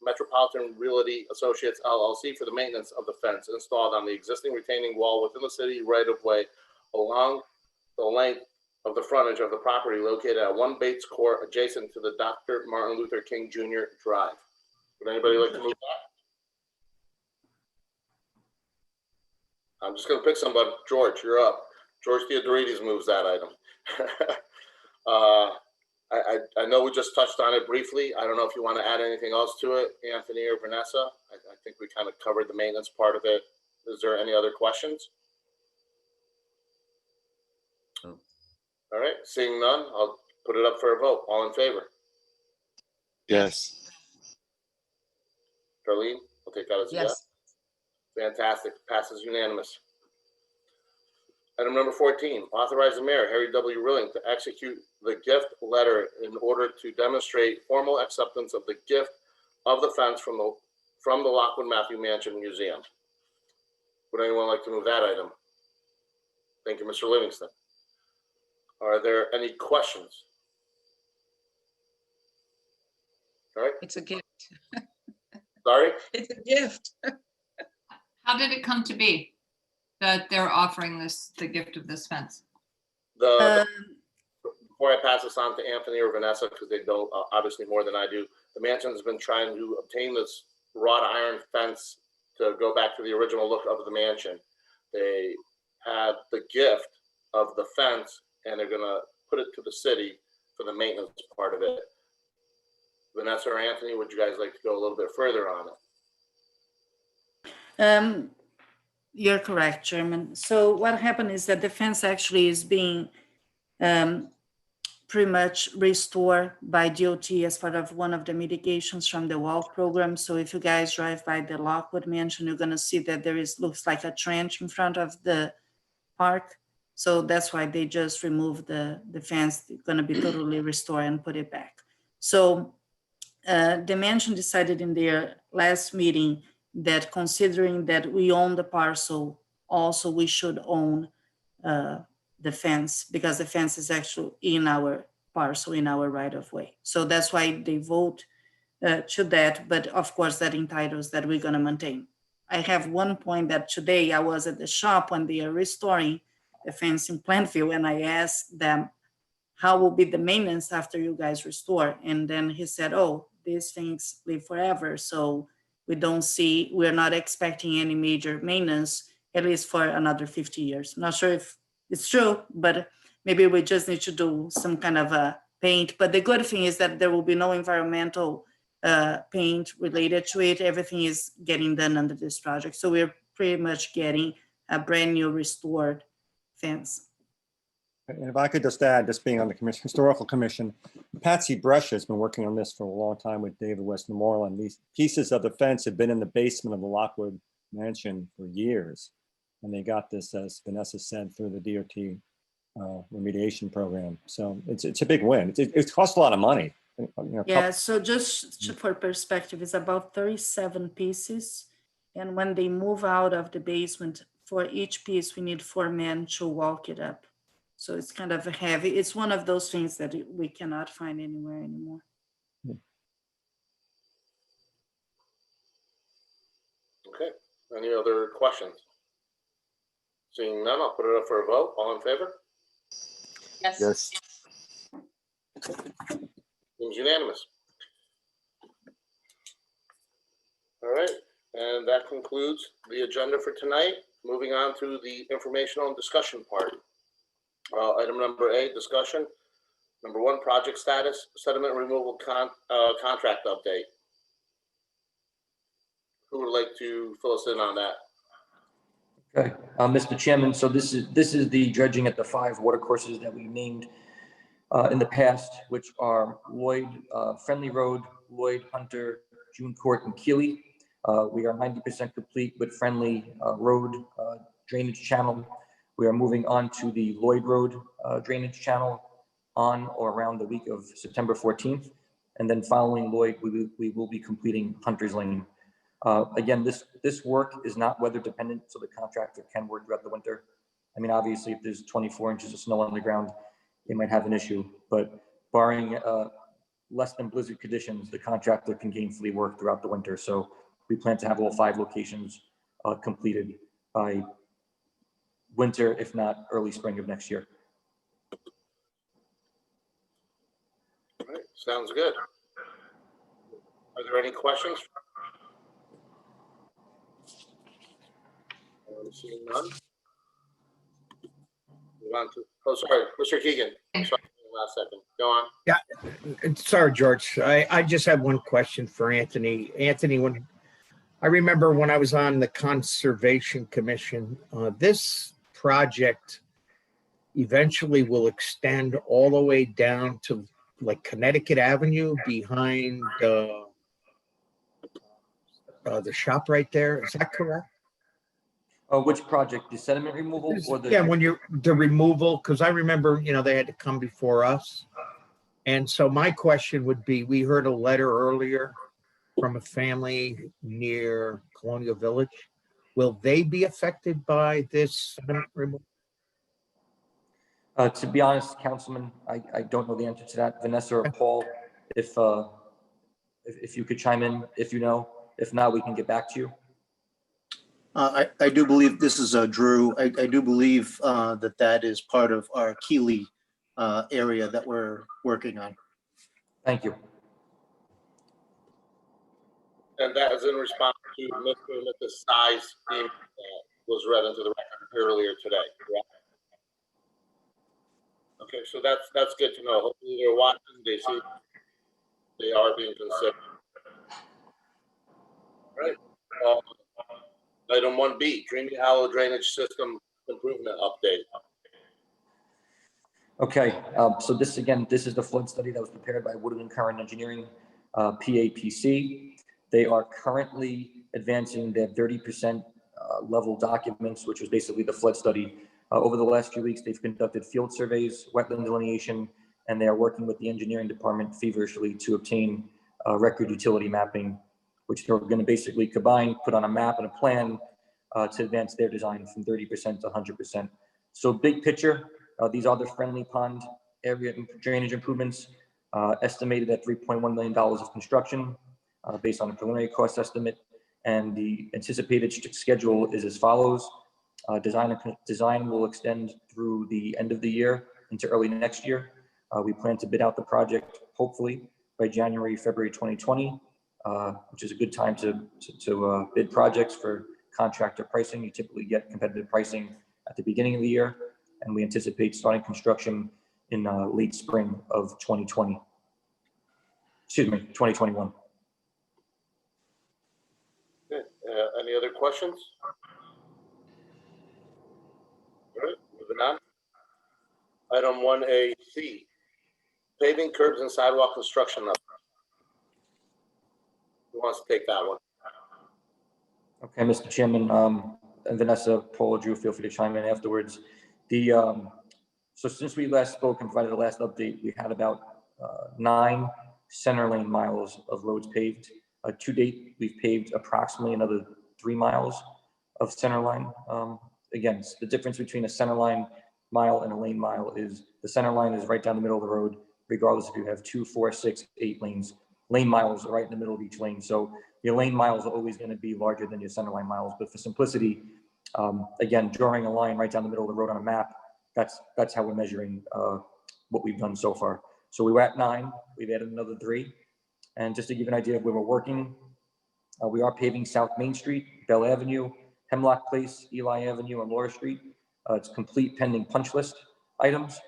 Metropolitan Realty Associates LLC for the maintenance of the fence installed on the existing retaining wall within the city right-of-way along the length of the frontage of the property located at 1 Bates Court adjacent to the Dr. Martin Luther King Jr. Drive. Would anybody like to move that? I'm just going to pick somebody. George, you're up. George Theodorides moves that item. I know we just touched on it briefly. I don't know if you want to add anything else to it, Anthony or Vanessa. I think we kind of covered the maintenance part of it. Is there any other questions? No. All right, seeing none, I'll put it up for a vote. All in favor? Yes. Darlene, I'll take that as a yes. Fantastic, passes unanimous. Item number 14, authorize the mayor, Harry W. Rilling, to execute the gift letter in order to demonstrate formal acceptance of the gift of the fence from the Lockwood Matthew Mansion Museum. Would anyone like to move that item? Thank you, Mr. Livingston. Are there any questions? All right. It's a gift. Sorry? It's a gift. How did it come to be that they're offering the gift of this fence? Before I pass this on to Anthony or Vanessa, because they know obviously more than I do, the mansion has been trying to obtain this wrought iron fence to go back to the original look of the mansion. They had the gift of the fence and they're going to put it to the city for the maintenance part of it. Vanessa or Anthony, would you guys like to go a little bit further on it? You're correct, Chairman. So what happened is that the fence actually is being pretty much restored by DOT as part of one of the mitigations from the wall program. So if you guys drive by the Lockwood Mansion, you're going to see that there looks like a trench in front of the park. So that's why they just removed the fence. It's going to be totally restored and put it back. So Dimension decided in their last meeting that considering that we own the parcel, also we should own the fence, because the fence is actually in our parcel, in our right of way. So that's why they vote to that, but of course that entitles that we're gonna maintain. I have one point that today I was at the shop when they are restoring the fence in Plainview, and I asked them, how will be the maintenance after you guys restore? And then he said, oh, these things live forever. So we're not expecting any major maintenance, at least for another 50 years. Not sure if it's true, but maybe we just need to do some kind of a paint. But the good thing is that there will be no environmental paint related to it. Everything is getting done under this project. So we're pretty much getting a brand new restored fence. And if I could just add, just being on the commission, historical commission, Patsy Brush has been working on this for a long time with David Westmoreland. These pieces of the fence have been in the basement of the Lockwood Mansion for years. And they got this, as Vanessa said, through the DOT remediation program. So it's a big win. It costs a lot of money. You know, Yeah, so just for perspective, it's about 37 pieces. And when they move out of the basement, for each piece, we need 4 men to walk it up. So it's kind of heavy. It's one of those things that we cannot find anywhere anymore. Okay, any other questions? Seeing none, I'll put it up for a vote. All in favor? Yes. Yes. Seems unanimous. All right, and that concludes the agenda for tonight. Moving on to the informational and discussion part. Item number A, discussion. Number 1, project status, sediment removal contract update. Who would like to fill us in on that? Okay, Mr. Chairman, so this is the dredging at the 5 watercourses that we named in the past, which are Lloyd, Friendly Road, Lloyd, Hunter, June Court, and Keeley. We are 90% complete with Friendly Road drainage channel. We are moving on to the Lloyd Road drainage channel on or around the week of September 14th. And then following Lloyd, we will be completing Hunter's Lane. Again, this work is not weather dependent, so the contractor can work throughout the winter. I mean, obviously, if there's 24 inches of snow on the ground, they might have an issue, but barring less than blizzard conditions, the contractor can gainfully work throughout the winter. So we plan to have all 5 locations completed by winter, if not early spring of next year. All right, sounds good. Are there any questions? Seeing none. Move on to, oh, sorry, Mr. Keegan. Sorry, last second. Go on. Yeah, sorry, George. I just have one question for Anthony. Anthony, when I remember when I was on the Conservation Commission, this project eventually will extend all the way down to like Connecticut Avenue behind the shop right there. Is that correct? Which project, the sediment removal or the? Yeah, when the removal, because I remember, they had to come before us. And so my question would be, we heard a letter earlier from a family near Colonial Village. Will they be affected by this sediment removal? To be honest, Councilman, I don't know the answer to that. Vanessa or Paul, if you could chime in, if you know. If not, we can get back to you. I do believe, this is Drew, I do believe that is part of our Keeley area that we're working on. Thank you. And that is in response to Mr. and Mrs. Size being was read into the record earlier today, correct? Okay, so that's good to know. Hopefully they're watching, they see they are being considered. All right. Item 1B, Dreamy Hollow Drainage System Improvement Update. Okay, so this is the flood study that was prepared by Woodland and Curran Engineering, PAPC. They are currently advancing their 30% level documents, which was basically the flood study. Over the last few weeks, they've conducted field surveys, wetland delineation, and they are working with the engineering department feverishly to obtain record utility mapping, which they're going to basically combine, put on a map and a plan to advance their design from 30% to 100%. So big picture, these are the friendly pond area drainage improvements, estimated at $3.1 million of construction based on a preliminary cost estimate. And the anticipated schedule is as follows. Design will extend through the end of the year into early next year. We plan to bid out the project hopefully by January, February 2020, which is a good time to bid projects for contractor pricing. You typically get competitive pricing at the beginning of the year, and we anticipate starting construction in late spring of 2020. Excuse me, 2021. Okay. Any other questions? All right, moving on. Item 1A-C, paving curbs and sidewalk construction. Who wants to take that one? Okay, Mr. Chairman, and Vanessa, Paul, Drew, feel free to chime in afterwards. So since we last spoke and provided the last update, we had about 9 center lane miles of roads paved. To date, we've paved approximately another 3 miles of center line. Again, the difference between a center line mile and a lane mile is the center line is right down the middle of the road, regardless if you have 2, 4, 6, 8 lanes. Lane miles are right in the middle of each lane. So your lane miles are always going to be larger than your center line miles. But for simplicity, again, drawing a line right down the middle of the road on a map, that's how we're measuring what we've done so far. So we were at 9, we've added another 3. And just to give you an idea of where we're working, we are paving South Main Street, Bell Avenue, Hemlock Place, Eli Avenue, and Laura Street. It's complete pending punch list items.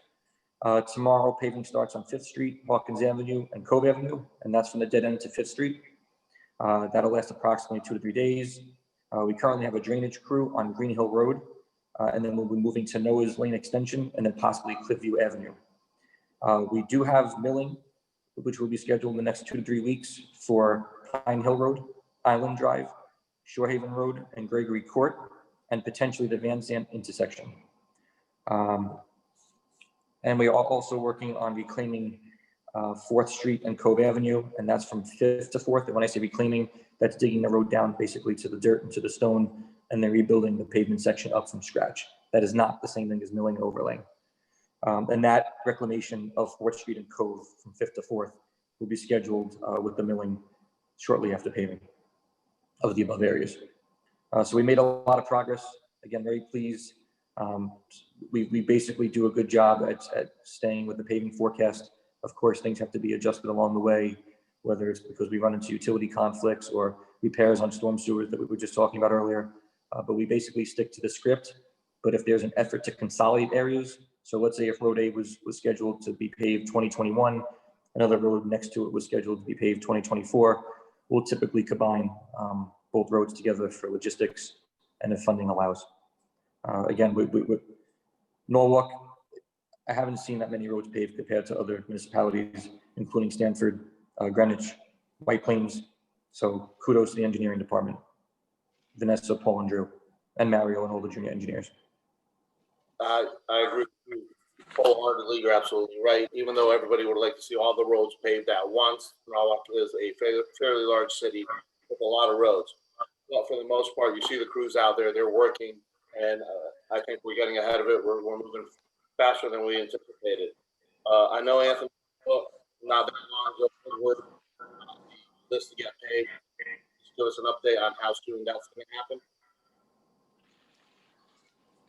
Tomorrow, paving starts on 5th Street, Hawkins Avenue, and Cove Avenue, and that's from the dead end to 5th Street. That'll last approximately 2 to 3 days. We currently have a drainage crew on Green Hill Road, and then we'll be moving to Noah's Lane Extension and then possibly Cliffview Avenue. We do have milling, which will be scheduled in the next 2 to 3 weeks for Pine Hill Road, Island Drive, Shorehaven Road, and Gregory Court, and potentially the Van Zandt intersection. And we are also working on reclaiming 4th Street and Cove Avenue, and that's from 5th to 4th. And when I say reclaiming, that's digging the road down basically to the dirt and to the stone, and then rebuilding the pavement section up from scratch. That is not the same thing as milling and overlaying. And that reclamation of 4th Street and Cove from 5th to 4th will be scheduled with the milling shortly after paving of the above areas. So we made a lot of progress. Again, very pleased. We basically do a good job at staying with the paving forecast. Of course, things have to be adjusted along the way, whether it's because we run into utility conflicts or repairs on storm sewers that we were just talking about earlier. But we basically stick to the script. But if there's an effort to consolidate areas, so let's say if Road A was scheduled to be paved 2021, another road next to it was scheduled to be paved 2024, we'll typically combine both roads together for logistics and if funding allows. Again, Norwalk, I haven't seen that many roads paved compared to other municipalities, including Stanford, Greenwich, White Plains. So kudos to the engineering department, Vanessa, Paul, and Drew, and Mario, and all the junior engineers. I agree with you wholeheartedly. You're absolutely right. Even though everybody would like to see all the roads paved at once, Norwalk is a fairly large city with a lot of roads. But for the most part, you see the crews out there, they're working, and I think we're getting ahead of it. We're moving faster than we anticipated. I know, Anthony, not that long ago, Woodward list to get paid. Just give us an update on how soon that's going to happen.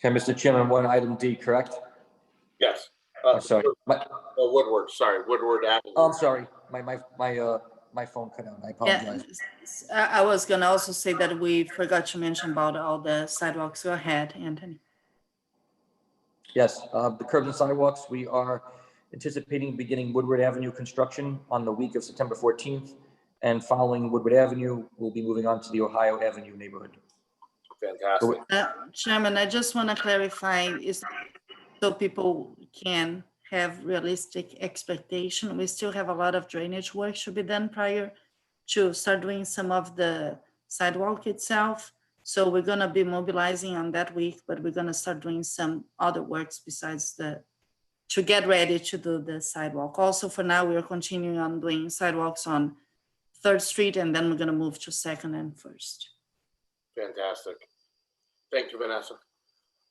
Okay, Mr. Chairman, one item D, correct? Yes. Sorry. Woodward. Sorry, Woodward Avenue. Oh, I'm sorry. My phone cut out. I apologize. Yeah, I was gonna also say that we forgot to mention about all the sidewalks. Go ahead, Anthony. Yes, the curbs and sidewalks, we are anticipating beginning Woodward Avenue construction on the week of September 14th. And following Woodward Avenue, we'll be moving on to the Ohio Avenue neighborhood. Fantastic. Chairman, I just want to clarify, is so people can have realistic expectation. We still have a lot of drainage work should be done prior to start doing some of the sidewalk itself. So we're going to be mobilizing on that week, but we're going to start doing some other works besides to get ready to do the sidewalk. Also, for now, we're continuing on doing sidewalks on Third Street, and then we're gonna move to Second and First. Fantastic. Thank you, Vanessa.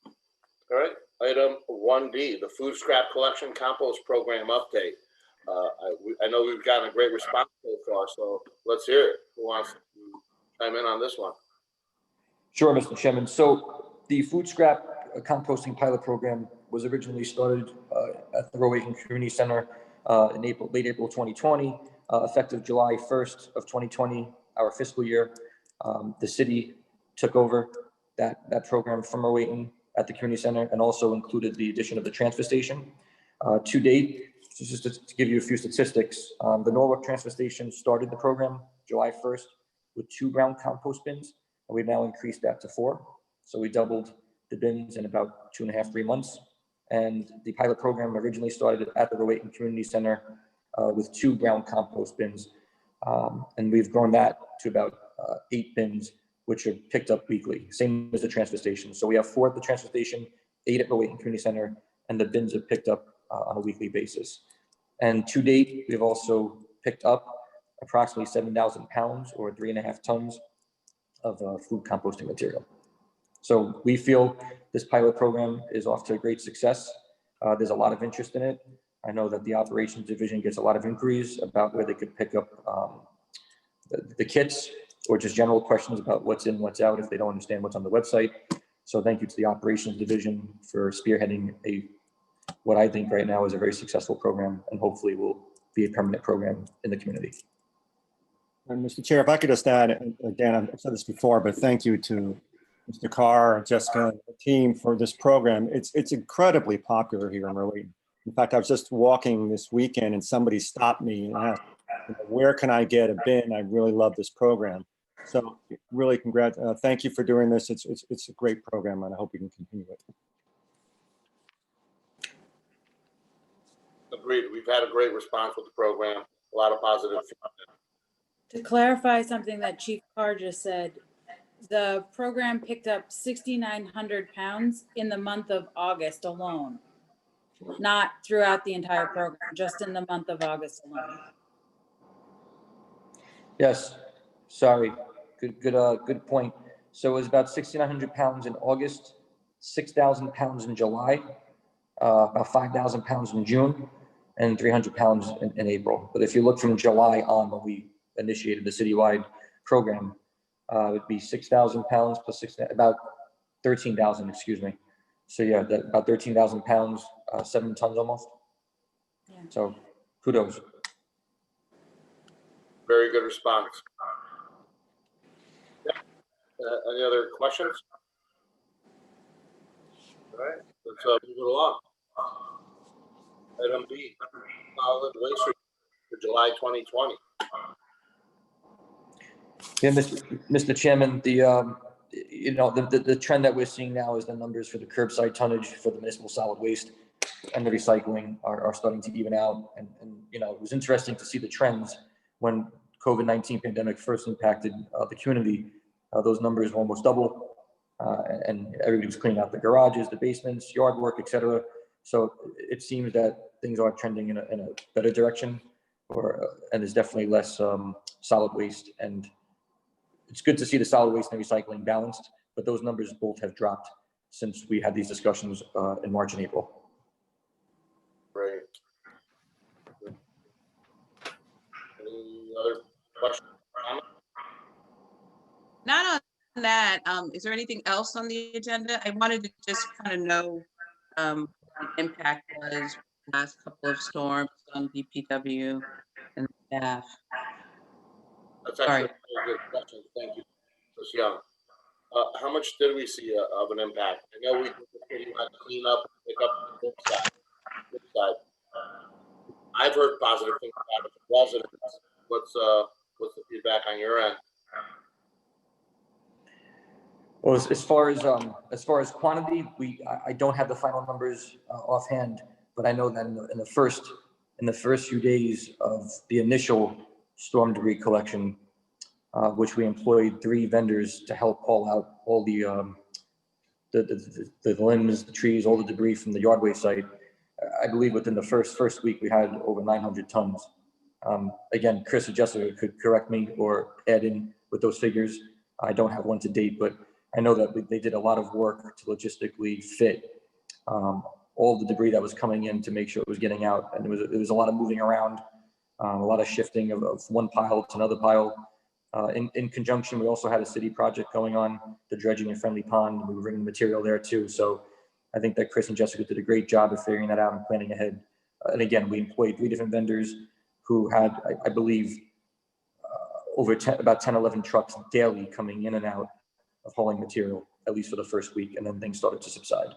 All right, item 1D, the food scrap collection compost program update. I know we've gotten a great response so far, so let's hear it. Who wants to chime in on this one? Sure, Mr. Chairman. So the food scrap composting pilot program was originally started at the Rowayton Community Center in late April 2020, effective July 1st of 2020, our fiscal year. The city took over that program from Rowayton at the community center and also included the addition of the transfer station. To date, just to give you a few statistics, the Norwalk transfer station started the program July 1st with 2 brown compost bins, and we've now increased that to 4. So we doubled the bins in about 2.5, 3 months. And the pilot program originally started at the Rowayton Community Center with 2 brown compost bins. And we've grown that to about 8 bins, which are picked up weekly, same as the transfer station. So we have 4 at the transfer station, 8 at Rowayton Community Center, and the bins are picked up on a weekly basis. And to date, we've also picked up approximately 7,000 pounds or 3.5 tons of food composting material. So we feel this pilot program is off to a great success. There's a lot of interest in it. I know that the operations division gets a lot of inquiries about where they could pick up the kits or just general questions about what's in, what's out if they don't understand what's on the website. So thank you to the operations division for spearheading what I think right now is a very successful program and hopefully will be a permanent program in the community. And Mr. Chair, if I could just add, again, I've said this before, but thank you to Mr. Carr, Jessica, and the team for this program. It's incredibly popular here in Rowayton. In fact, I was just walking this weekend and somebody stopped me and asked, where can I get a bin? I really love this program. So really thank you for doing this. It's a great program and I hope we can continue it. Agreed. We've had a great response with the program. A lot of positive feedback. To clarify something that Chief Carr just said, the program picked up 6,900 pounds in the month of August alone, not throughout the entire program, just in the month of August alone. Yes, sorry, good point. So it was about 6,900 pounds in August, 6,000 pounds in July, about 5,000 pounds in June, and 300 pounds in April. But if you look from July on, when we initiated the citywide program, it would be 6,000 pounds plus about 13,000, excuse me. So yeah, about 13,000 pounds, 7 tons almost. Yeah. So kudos. Very good response. Yeah. Any other questions? All right, let's move it along. Item B, solid waste for July 2020. Yeah, Mr. Chairman, the trend that we're seeing now is the numbers for the curbside tonnage for the municipal solid waste and the recycling are starting to even out. And it was interesting to see the trends when COVID-19 pandemic first impacted the community. Those numbers were almost double, and everybody was cleaning out the garages, the basements, yard work, etc. So it seems that things are trending in a better direction, and there's definitely less solid waste. And it's good to see the solid waste and recycling balanced, but those numbers both have dropped since we had these discussions in March and April. Great. Any other questions? Not on that. Is there anything else on the agenda? I wanted to just kind of know what the impact was the last couple of storms on DPW and staff. That's actually a very good question. Thank you, Ms. Young. How much did we see of an impact? I know we had to clean up, pick up the flip side. I've heard positive things about it from residents. What's the feedback on your end? Well, as far as quantity, I don't have the final numbers offhand, but I know that in the first few days of the initial storm debris collection, which we employed 3 vendors to help haul out all the limbs, the trees, all the debris from the yardway site. I believe within the first week we had over 900 tons Again, Chris or Jessica could correct me or add in with those figures. I don't have one to date, but I know that they did a lot of work to logistically fit all the debris that was coming in to make sure it was getting out. And it was a lot of moving around, a lot of shifting of one pile to another pile. In conjunction, we also had a city project going on, the dredging in Friendly Pond. We were bringing material there too. So I think that Chris and Jessica did a great job of figuring that out and planning ahead. And again, we employed 3 different vendors who had, I believe, about 10, 11 trucks daily coming in and out of hauling material, at least for the first week, and then things started to subside.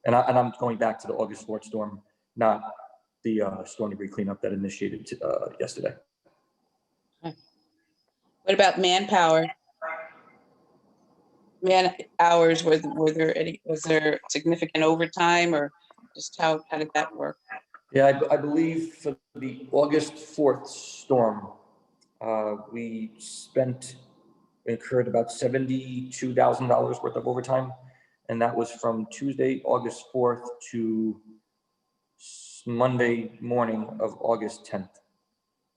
And I'm going back to the August 4th storm, not the storm debris cleanup that initiated yesterday. What about manpower? Man hours, was there significant overtime, or just how did that work? Yeah, I believe for the August 4th storm, we incurred about $72,000 worth of overtime. And that was from Tuesday, August 4th to Monday morning of August 10th.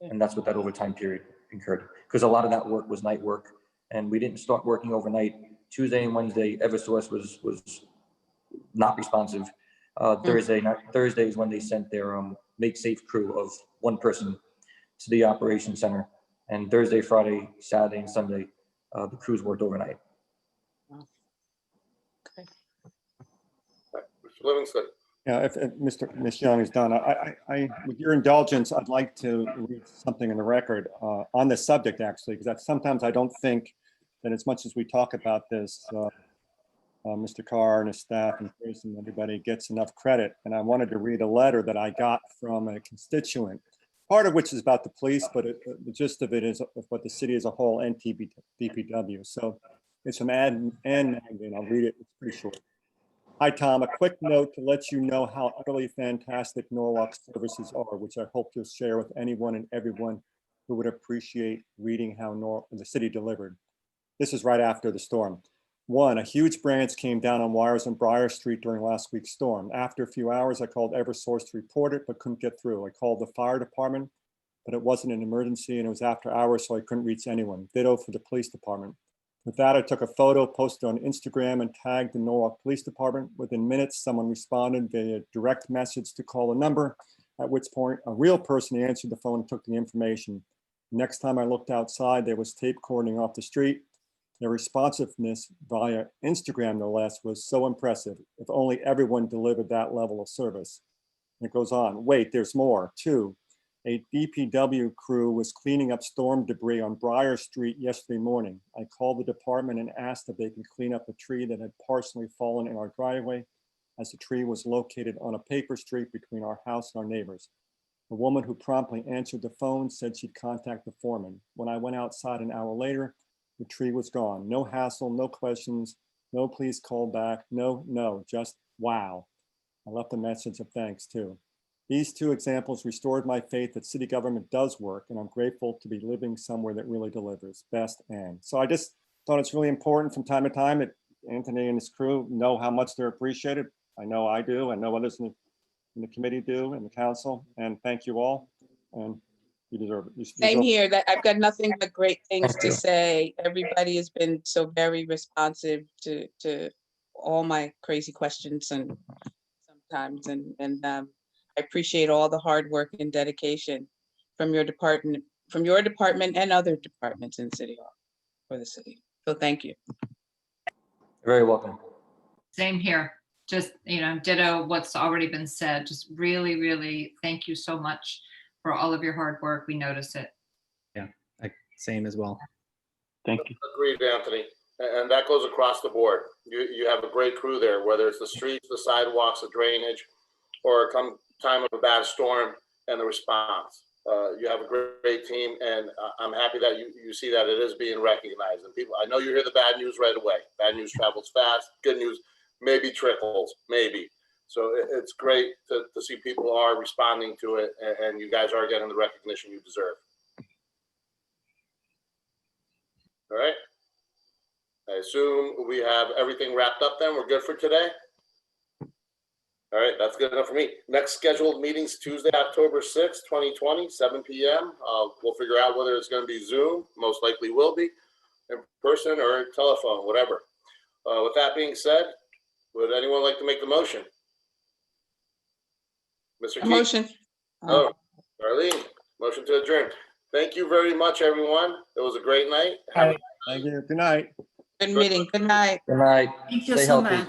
And that's what that overtime period incurred. Because a lot of that work was night work. And we didn't start working overnight. Tuesday and Wednesday, Eversource was not responsive. Thursday is when they sent their make safe crew of 1 person to the operations center. And Thursday, Friday, Saturday, and Sunday, the crews worked overnight. Okay. Mr. Livingston. Yeah, if Ms. Young is done, with your indulgence, I'd like to read something in the record on this subject, actually, because sometimes I don't think that as much as we talk about this, Mr. Carr and his staff and Chris and everybody gets enough credit. And I wanted to read a letter that I got from a constituent, part of which is about the police, but the gist of it is what the city as a whole and DPW. So it's from Ann Magdalene. I'll read it. It's pretty short. Hi, Tom. A quick note to let you know how utterly fantastic Norwalk services are, which I hope you'll share with anyone and everyone who would appreciate reading how the city delivered. This is right after the storm. 1, a huge branch came down on wires on Briar Street during last week's storm. After a few hours, I called Eversource to report it, but couldn't get through. I called the fire department, but it wasn't an emergency and it was after hours, so I couldn't reach anyone. Ditto for the police department. With that, I took a photo, posted on Instagram, and tagged the Norwalk Police Department. Within minutes, someone responded via direct message to call a number, at which point a real person answered the phone and took the information. Next time I looked outside, there was tape cording off the street. Their responsiveness via Instagram, no less, was so impressive. If only everyone delivered that level of service. And it goes on. Wait, there's more. 2, a DPW crew was cleaning up storm debris on Briar Street yesterday morning. I called the department and asked if they could clean up a tree that had partially fallen in our driveway, as the tree was located on a paper street between our house and our neighbors. The woman who promptly answered the phone said she'd contact the foreman. When I went outside an hour later, the tree was gone. No hassle, no questions, no please call back, no, just wow. I left a message of thanks too. These 2 examples restored my faith that city government does work, and I'm grateful to be living somewhere that really delivers. Best, Ann. So I just thought it's really important from time to time that Anthony and his crew know how much they're appreciated. I know I do. I know others in the committee do, and the council. And thank you all. And you deserve it. Same here. That I've got nothing but great things to say. Everybody has been so very responsive to all my crazy questions and sometimes, and I appreciate all the hard work and dedication from your department and other departments in City Hall for the city. So thank you. You're very welcome. Same here. Just, ditto what's already been said. Just really, really thank you so much for all of your hard work. We notice it. Yeah, same as well. Thank you. Agreed, Anthony. And that goes across the board. You have a great crew there, whether it's the streets, the sidewalks, the drainage, or come time of a bad storm and the response. You have a great team, and I'm happy that you see that it is being recognized. And people, I know you hear the bad news right away. Bad news travels fast. Good news maybe trickles, maybe. So it's great to see people are responding to it, and you guys are getting the recognition you deserve. All right. I assume we have everything wrapped up then. We're good for today? All right, that's good enough for me. Next scheduled meeting's Tuesday, October 6th, 2020, 7 p.m. We'll figure out whether it's going to be Zoom, most likely will be, in person or telephone, whatever. With that being said, would anyone like to make the motion? Mr. Keith? Motion. Oh, Darlene, motion to adjourn. Thank you very much, everyone. It was a great night. Have a Thank you. Good night. Good meeting. Good night. Good night. Thank you Stay so healthy. much.